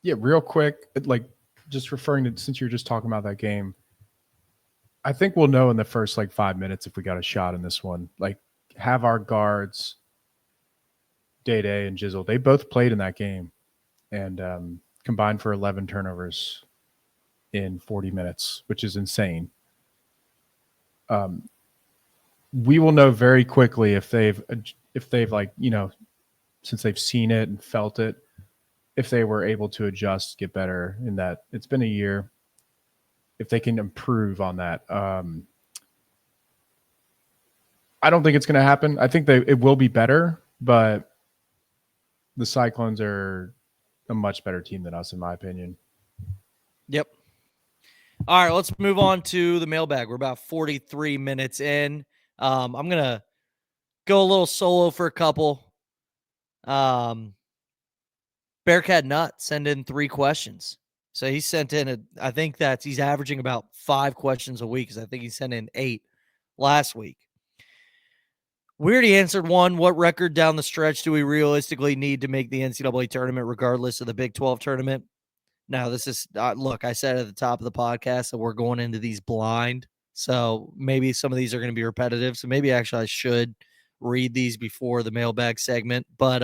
Yeah, real quick. Like just referring to, since you're just talking about that game, I think we'll know in the first 5 minutes if we got a shot in this one. Like have our guards, Dayday and Jizzle, they both played in that game. And combined for 11 turnovers in 40 minutes, which is insane. We will know very quickly if they've since they've seen it and felt it, if they were able to adjust, get better in that. It's been a year. If they can improve on that. I don't think it's going to happen. I think it will be better, but the Cyclones are a much better team than us, in my opinion. Yep. All right, let's move on to the mailbag. We're about 43 minutes in. I'm going to go a little solo for a couple. Bearcat Nut send in 3 questions. So he sent in he's averaging about 5 questions a week, because I think he sent in 8 last week. We already answered one. What record down the stretch do we realistically need to make the NCAA tournament, regardless of the Big 12 tournament? Now, this is look, I said at the top of the podcast that we're going into these blind. So maybe some of these are going to be repetitive. So maybe actually I should read these before the mailbag segment. But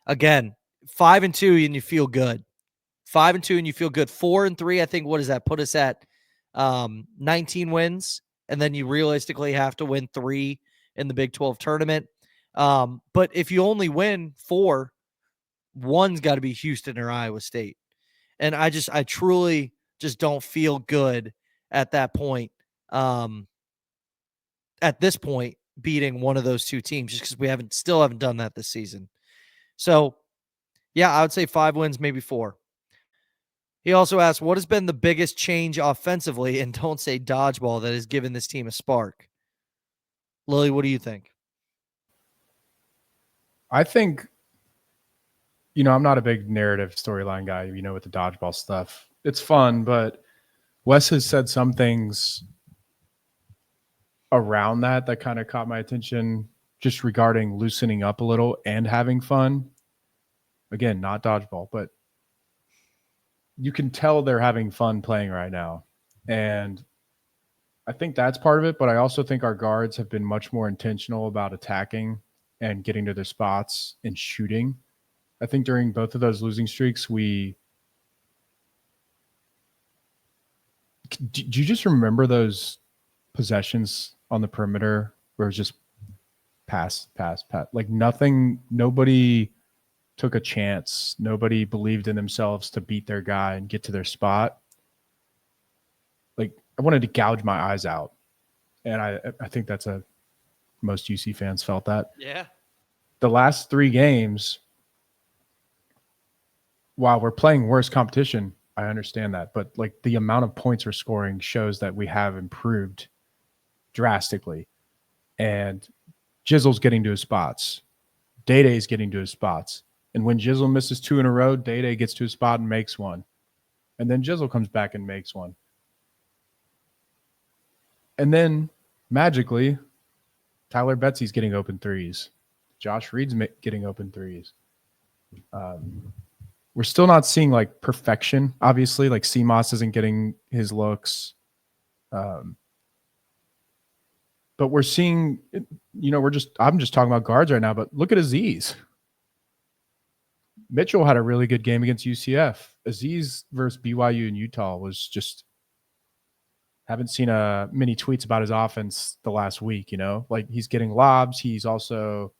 again, 5-2 and you feel good. 5-2 and you feel good. 4-3, I think, what does that put us at? 19 wins. And then you realistically have to win 3 in the Big 12 tournament. But if you only win 4, One's got to be Houston or Iowa State. And I truly just don't feel good at that point. At this point, beating one of those two teams, just because we still haven't done that this season. So, yeah, I would say 5 wins, maybe 4. He also asked, what has been the biggest change offensively, and don't say dodgeball, that has given this team a spark? Lily, what do you think? I think, I'm not a big narrative storyline guy, with the dodgeball stuff. It's fun, but Wes has said some things around that kind of caught my attention, just regarding loosening up a little and having fun. Again, not dodgeball, but you can tell they're having fun playing right now. And I think that's part of it, but I also think our guards have been much more intentional about attacking and getting to their spots and shooting. I think during both of those losing streaks, do you just remember those possessions on the perimeter where it was just pass? Like nobody took a chance. Nobody believed in themselves to beat their guy and get to their spot. Like, I wanted to gouge my eyes out. And I think most UC fans felt that. Yeah. The last 3 games, while we're playing worse competition, I understand that. But like, the amount of points we're scoring shows that we have improved drastically. And Jizzle's getting to his spots. Dayday's getting to his spots. And when Jizzle misses 2 in a row, Dayday gets to his spot and makes one. And then Jizzle comes back and makes one. And then, magically, Tyler Betsy's getting open threes. Josh Reed's getting open threes. We're still not seeing, like, perfection, obviously. Like, CMOS isn't getting his looks. But we're seeing, I'm just talking about guards right now, but look at Aziz. Mitchell had a really good game against UCF. Aziz versus BYU and Utah was just, haven't seen many tweets about his offense the last week, like, he's getting lobs. He's also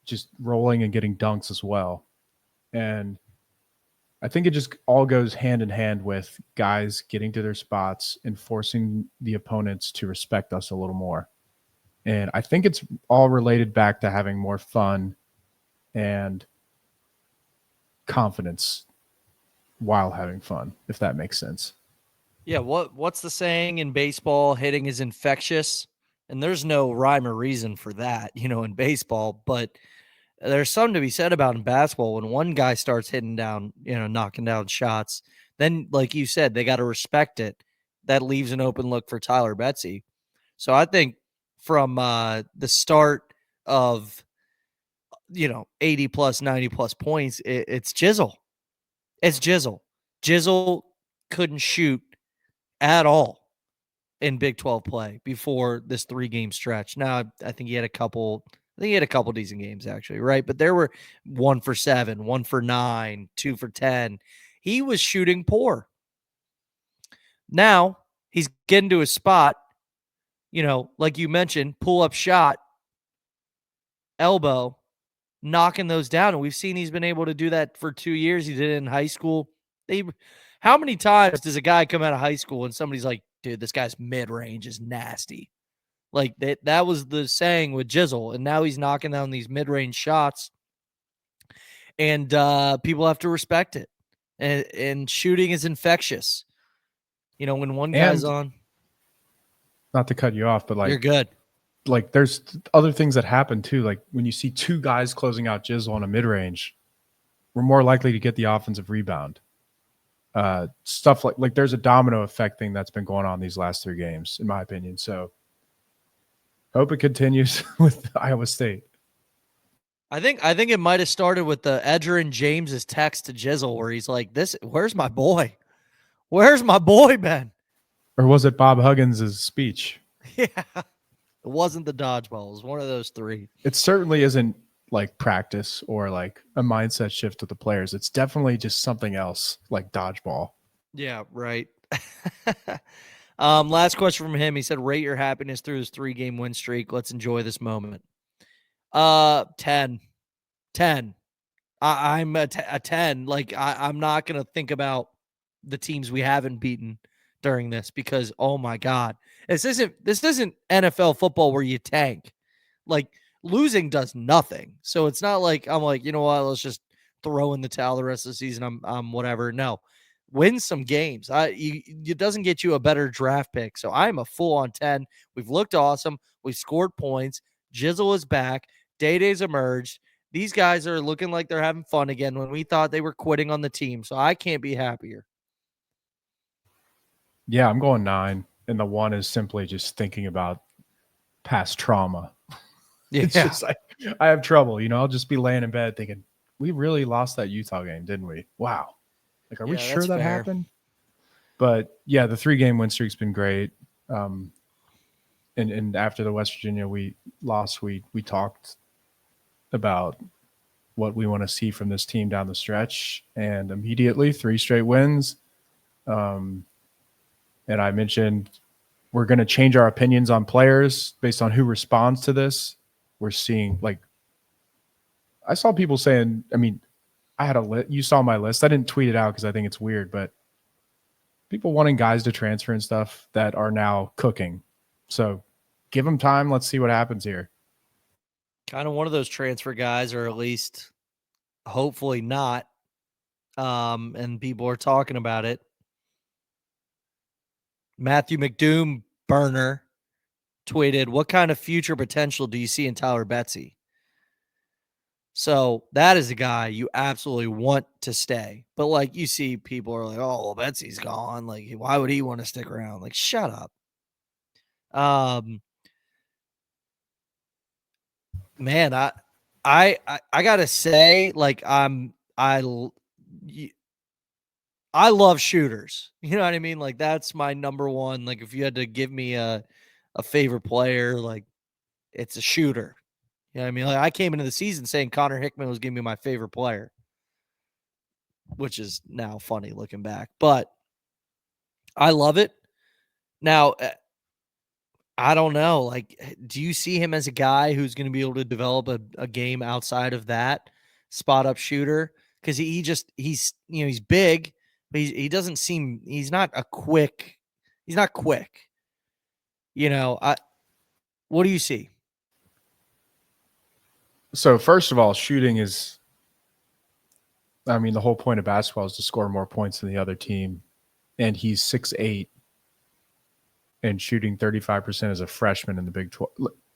just rolling and getting dunks as well. And I think it just all goes hand in hand with guys getting to their spots and forcing the opponents to respect us a little more. And I think it's all related back to having more fun and confidence while having fun, if that makes sense. Yeah, what's the saying in baseball? Hitting is infectious. And there's no rhyme or reason for that, in baseball. But there's something to be said about in basketball. When one guy starts hitting down, knocking down shots, then, like you said, they got to respect it. That leaves an open look for Tyler Betsy. So I think from the start of, 80 plus, 90 plus points, it's Jizzle. It's Jizzle. Jizzle couldn't shoot at all in Big 12 play before this 3-game stretch. Now, I think he had a couple decent games, actually, right? But there were 1 for 7, 1 for 9, 2 for 10. He was shooting poor. Now he's getting to his spot, like you mentioned, pull up shot, elbow, knocking those down. And we've seen he's been able to do that for 2 years. He did it in high school. How many times does a guy come out of high school and somebody's like, dude, this guy's mid-range is nasty? Like that was the saying with Jizzle, and now he's knocking down these mid-range shots, and people have to respect it. And shooting is infectious. When one guy's on. Not to cut you off, but like, you're good. Like, there's other things that happen too. Like, when you see 2 guys closing out Jizzle on a mid-range, we're more likely to get the offensive rebound. Stuff like there's a domino effect thing that's been going on these last 3 games, in my opinion. So hope it continues with Iowa State. I think it might have started with the Edgerrin James's text to Jizzle where he's like, where's my boy? Where's my boy been? Or was it Bob Huggins' speech? Yeah. It wasn't the dodgeball. It was one of those 3. It certainly isn't like practice or like a mindset shift with the players. It's definitely just something else, like dodgeball. Yeah, right. Last question from him. He said, rate your happiness through his 3-game win streak. Let's enjoy this moment. 10. I'm a 10. Like I'm not gonna think about the teams we haven't beaten during this because oh my god, this isn't NFL football where you tank. Like losing does nothing. So it's not like I'm like, you know what, let's just throw in the towel the rest of the season. I'm whatever. No. Win some games. It doesn't get you a better draft pick. So I'm a full on 10. We've looked awesome. We've scored points. Jizzle is back. Dayday's emerged. These guys are looking like they're having fun again when we thought they were quitting on the team. So I can't be happier. Yeah, I'm going 9. And the 1 is simply just thinking about past trauma. Yeah. It's just like I have trouble. I'll just be laying in bed thinking, we really lost that Utah game, didn't we? Wow. Like, are we sure that happened? But yeah, the 3-game win streak's been great. And after the West Virginia we lost, we talked about what we want to see from this team down the stretch, and immediately 3 straight wins. And I mentioned we're going to change our opinions on players based on who responds to this. We're seeing, like, I saw people saying, I mean, I had a list. You saw my list. I didn't tweet it out because I think it's weird, but people wanting guys to transfer and stuff that are now cooking. So give them time. Let's see what happens here. Kind of one of those transfer guys, or at least hopefully not. And people are talking about it. Matthew McDoom burner tweeted, "What kind of future potential do you see in Tyler Betsy?" So that is a guy you absolutely want to stay. But like you see people are like, "Oh, well, Betsy's gone. Like, why would he want to stick around?" Like, shut up. Man, I gotta say, like, I love shooters. You know what I mean? Like, that's my number one. Like, if you had to give me a favorite player, like, it's a shooter. You know what I mean? Like, I came into the season saying Connor Hickman was gonna be my favorite player, which is now funny looking back. But I love it. Now, I don't know. Like, do you see him as a guy who's going to be able to develop a game outside of that spot up shooter? Because he's big, but he doesn't seem he's not quick. What do you see? So first of all, shooting is, I mean, the whole point of basketball is to score more points than the other team. And he's 6'8" and shooting 35% as a freshman in the Big 12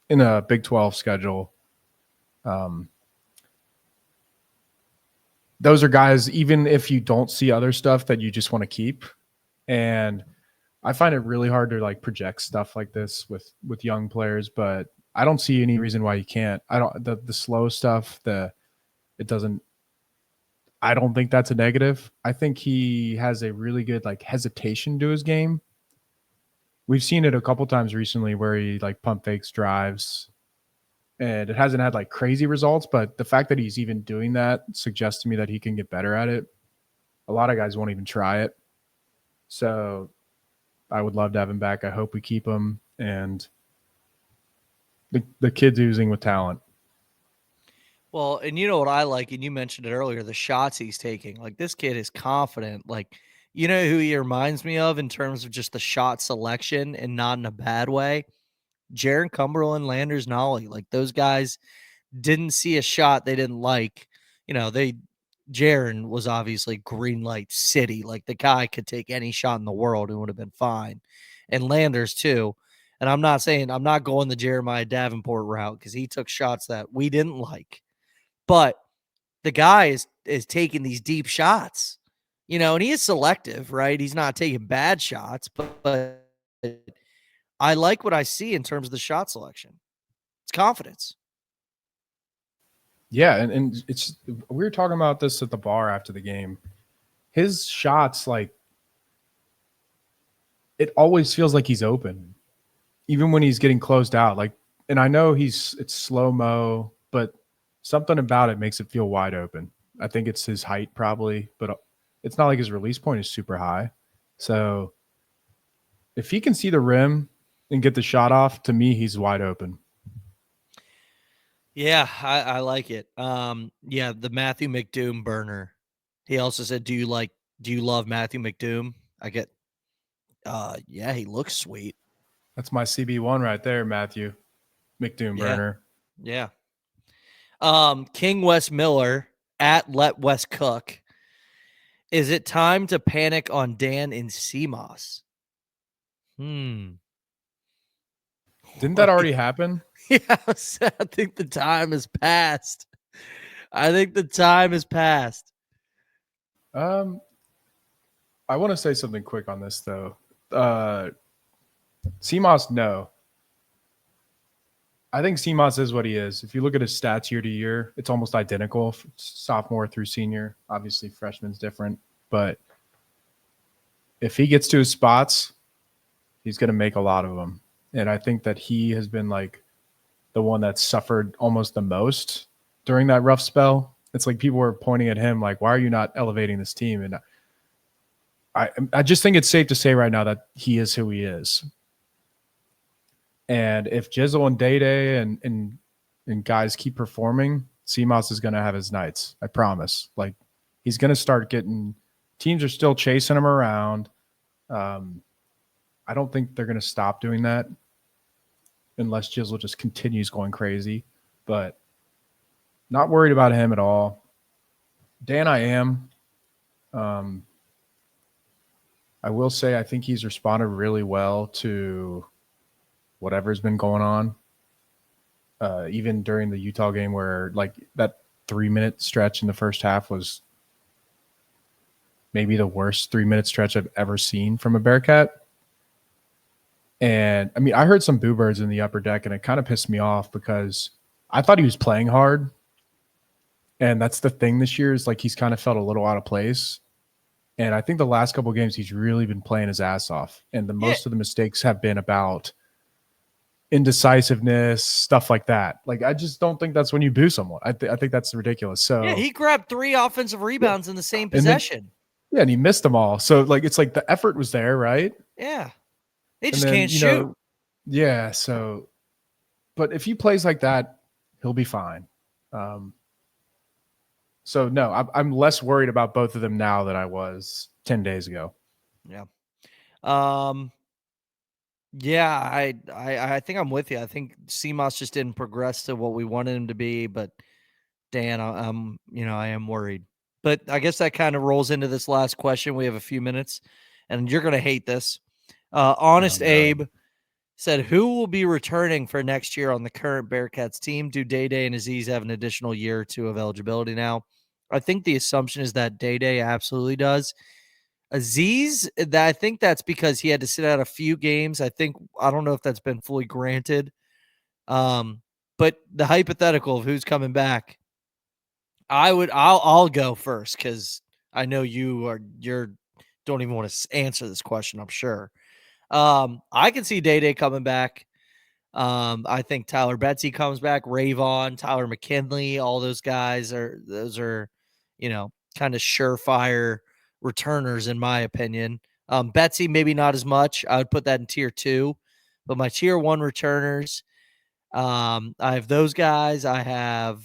in a Big 12 schedule. Those are guys, even if you don't see other stuff, that you just want to keep. And I find it really hard to like project stuff like this with young players, but I don't see any reason why you can't. I don't the slow stuff, it doesn't. I don't think that's a negative. I think he has a really good like hesitation to his game. We've seen it a couple times recently where he like pump fakes drives, and it hasn't had like crazy results, but the fact that he's even doing that suggests to me that he can get better at it. A lot of guys won't even try it. So I would love to have him back. I hope we keep him, and the kid's oozing with talent. Well, and you know what I like, and you mentioned it earlier, the shots he's taking. Like, this kid is confident. Like, you know who he reminds me of in terms of just the shot selection and not in a bad way? Jaron Cumberland, Landers Nolly. Like, those guys didn't see a shot they didn't like. Jaron was obviously green light city. Like, the guy could take any shot in the world and would have been fine. And Landers too. And I'm not going the Jeremiah Davenport route because he took shots that we didn't like. But the guy is taking these deep shots, and he is selective, right? He's not taking bad shots, but I like what I see in terms of the shot selection. It's confidence. Yeah, and it's we were talking about this at the bar after the game. His shots, like, it always feels like he's open, even when he's getting closed out. Like, and I know it's slow mo, but something about it makes it feel wide open. I think it's his height probably, but it's not like his release point is super high. So if he can see the rim and get the shot off, to me, he's wide open. Yeah, I like it. Yeah, the Matthew McDoom burner. He also said, do you love Matthew McDoom? I get yeah, he looks sweet. That's my CB1 right there, Matthew McDoom Yeah. burner. Yeah. King West Miller at Let West Cook. Is it time to panic on Dan and CMOS? Didn't that Like, already happen? yes, I think the time has passed. I think the time has passed. I want to say something quick on this though. CMOS, no. I think CMOS is what he is. If you look at his stats year to year, it's almost identical, sophomore through senior. Obviously, freshman's different, but if he gets to his spots, he's going to make a lot of them. And I think that he has been like the one that suffered almost the most during that rough spell. It's like people were pointing at him like, why are you not elevating this team? And I just think it's safe to say right now that he is who he is. And if Jizzle and Dayday and guys keep performing, CMOS is going to have his nights. I promise. Like, he's going to start getting – teams are still chasing him around. I don't think they're going to stop doing that unless Jizzle just continues going crazy. But not worried about him at all. Dan, I am. I will say I think he's responded really well to whatever's been going on. Even during the Utah game where like that 3-minute stretch in the first half was maybe the worst 3-minute stretch I've ever seen from a Bearcat. And I mean, I heard some boo birds in the upper deck and it kind of pissed me off because I thought he was playing hard. And that's the thing this year is like he's kind of felt a little out of place. And I think the last couple of games he's really been playing his ass off. And most of the mistakes have been about indecisiveness, stuff like that. Like, I just don't think that's when you boo someone. I think that's ridiculous. So yeah, he grabbed 3 offensive rebounds in the same possession. And he missed them all. So like, it's like the effort was there, right? Yeah. They just can't shoot. Know, yeah. So, but if he plays like that, he'll be fine. So no, I'm less worried about both of them now than I was 10 days ago. Yeah. Yeah, I think I'm with you. I think CMOS just didn't progress to what we wanted him to be, but Dan, I am worried. But I guess that kind of rolls into this last question. We have a few minutes, and you're going to hate this. Honest Abe said, who will be returning for next year on the current Bearcats team? Do Dayday and Aziz have an additional year or two of eligibility now? I think the assumption is that Dayday absolutely does. Aziz, I think that's because he had to sit out a few games. I don't know if that's been fully granted. But the hypothetical of who's coming back, I'll go first because I know you're don't even want to answer this question, I'm sure. I can see Dayday coming back. I think Tyler Betsy comes back, Ravon, Tyler McKinley, all those guys are kind of surefire returners in my opinion. Betsy, maybe not as much. I would put that in tier 2, but my tier 1 returners, I have those guys. I have,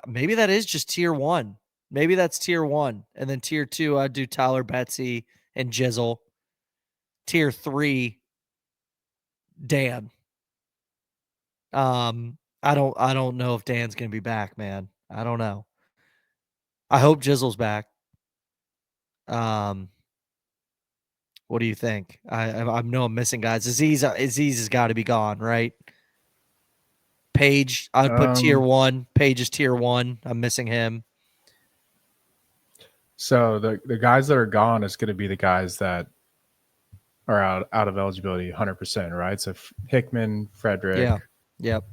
maybe that is just tier 1. Maybe that's tier 1. And then tier 2, I'd do Tyler Betsy and Jizzle. Tier 3, Dan. I don't know if Dan's going to be back, man. I don't know. I hope Jizzle's back. What do you think? I know I'm missing guys. Aziz has got to be gone, right? Page, I'd put tier 1. Page is tier 1. I'm missing him. So the guys that are gone is going to be the guys that are out of eligibility 100%, right? So Hickman, Frederick. Yeah. Yep.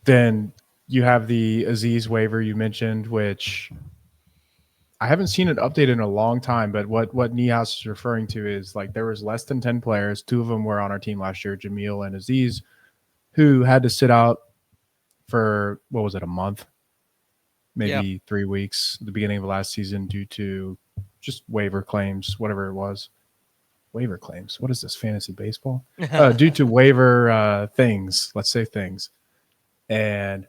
Then you have the Aziz waiver you mentioned, which I haven't seen it updated in a long time, but what Niehaus is referring to is like there was less than 10 players. 2 of them were on our team last year, Jamil and Aziz, who had to sit out for, what was it, a month? Maybe 3 weeks at the beginning of last season due to just waiver claims, whatever it was. waiver claims. What is this, fantasy baseball? Due to waiver things, let's say things. And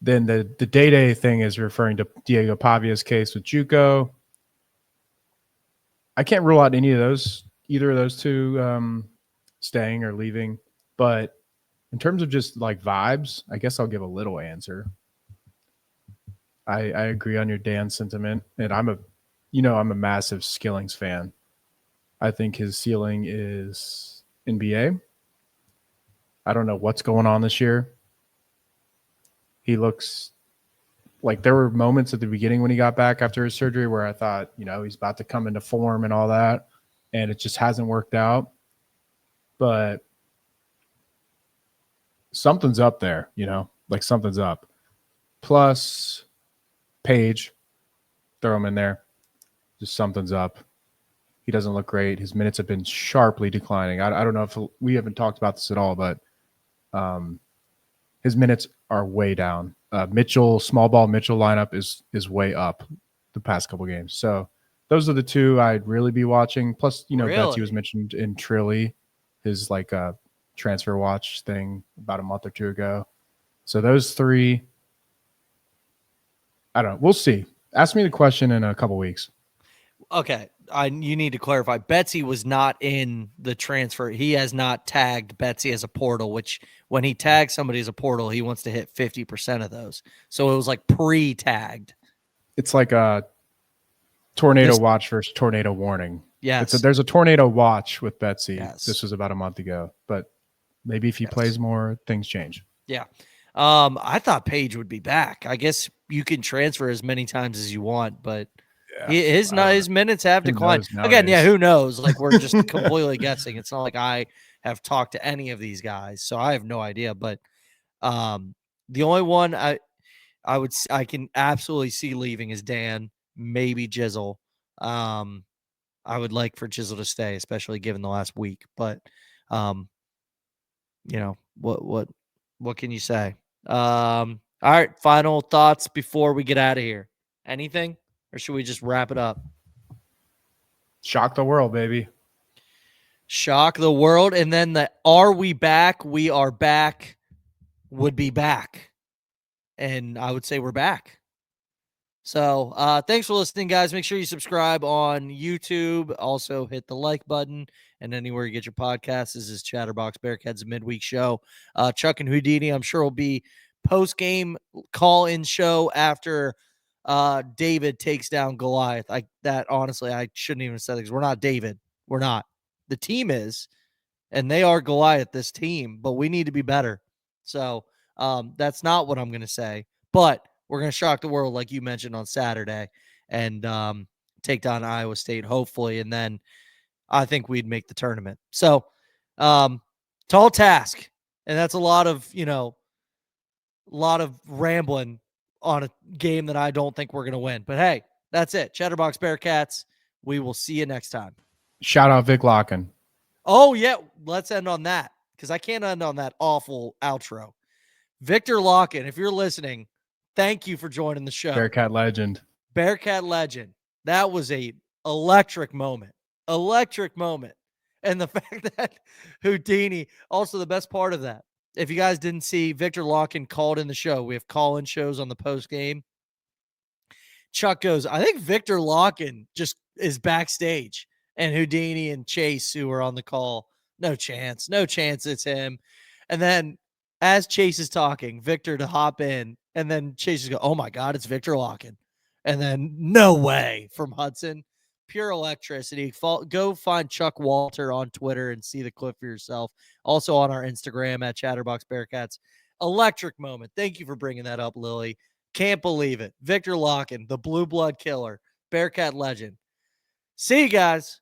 then the Dayday thing is referring to Diego Pavia's case with JUCO. I can't rule out either of those two staying or leaving. But in terms of just like vibes, I guess I'll give a little answer. I agree on your Dan sentiment, and I'm a massive Skillings fan. I think his ceiling is NBA. I don't know what's going on this year. He looks like there were moments at the beginning when he got back after his surgery where I thought, he's about to come into form and all that, and it just hasn't worked out. But something's up there, like something's up. Plus Page, throw him in there. Just something's up. He doesn't look great. His minutes have been sharply declining. I don't know if we haven't talked about this at all, but his minutes are way down. Small ball Mitchell lineup is way up the past couple games. So those are the two I'd really be watching. Plus, Really? Betsy was mentioned in Trilly, his transfer watch thing about a month or two ago. So those three, I don't know. We'll see. Ask me the question in a couple weeks. Okay. You need to clarify. Betsy was not in the transfer. He has not tagged Betsy as a portal, which when he tags somebody as a portal, he wants to hit 50% of those. So it was like pre-tagged. It's like a tornado watch versus tornado warning. Yes. There's a tornado watch with Betsy. Yes. This was about a month ago, but maybe if he plays more, things change. Yeah. I thought Page would be back. I guess you can transfer as many times as you want, but his minutes have declined. Again, who knows? Like, we're just completely guessing. It's not like I have talked to any of these guys, so I have no idea. But the only one I can absolutely see leaving is Dan, maybe Jizzle. I would like for Jizzle to stay, especially given the last week. But what can you say? All right, final thoughts before we get out of here. Anything? Or should we just wrap it up? Shock the world, baby. Shock the world. And then the "Are we back? We are back" would be back. And I would say we're back. So thanks for listening, guys. Make sure you subscribe on YouTube. Also hit the like button. And anywhere you get your podcasts. This is Chatterbox Bearcats midweek show. Chuck and Houdini, I'm sure, will be post-game call-in show after David takes down Goliath. Honestly, I shouldn't even have said it because we're not David. We're not. The team is, and they are Goliath, this team, but we need to be better. So that's not what I'm going to say, but we're going to shock the world like you mentioned on Saturday and take down Iowa State, hopefully, and then I think we'd make the tournament. So tall task, and that's a lot of rambling on a game that I don't think we're going to win. But hey, that's it. Chatterbox Bearcats. We will see you next time. Shout out Vic Locken. Oh, yeah. Let's end on that because I can't end on that awful outro. Victor Locken, if you're listening, thank you for joining the show. Bearcat legend. Bearcat legend. That was a electric moment. Electric moment. And the fact that Houdini, also the best part of that, if you guys didn't see, Victor Locken called in the show. We have call-in shows on the post game. Chuck goes, I think Victor Locken just is backstage. And Houdini and Chase, who are on the call, no chance. No chance it's him. And then as Chase is talking, Victor to hop in. And then Chase is go, oh, my God, it's Victor Locken. And then no way from Hudson. Pure electricity. Go find Chuck Walter on Twitter and see the clip for yourself. Also on our Instagram at Chatterbox Bearcats. Electric moment. Thank you for bringing that up, Lily. Can't believe it. Victor Locken, the blue blood killer, Bearcat legend. See you guys.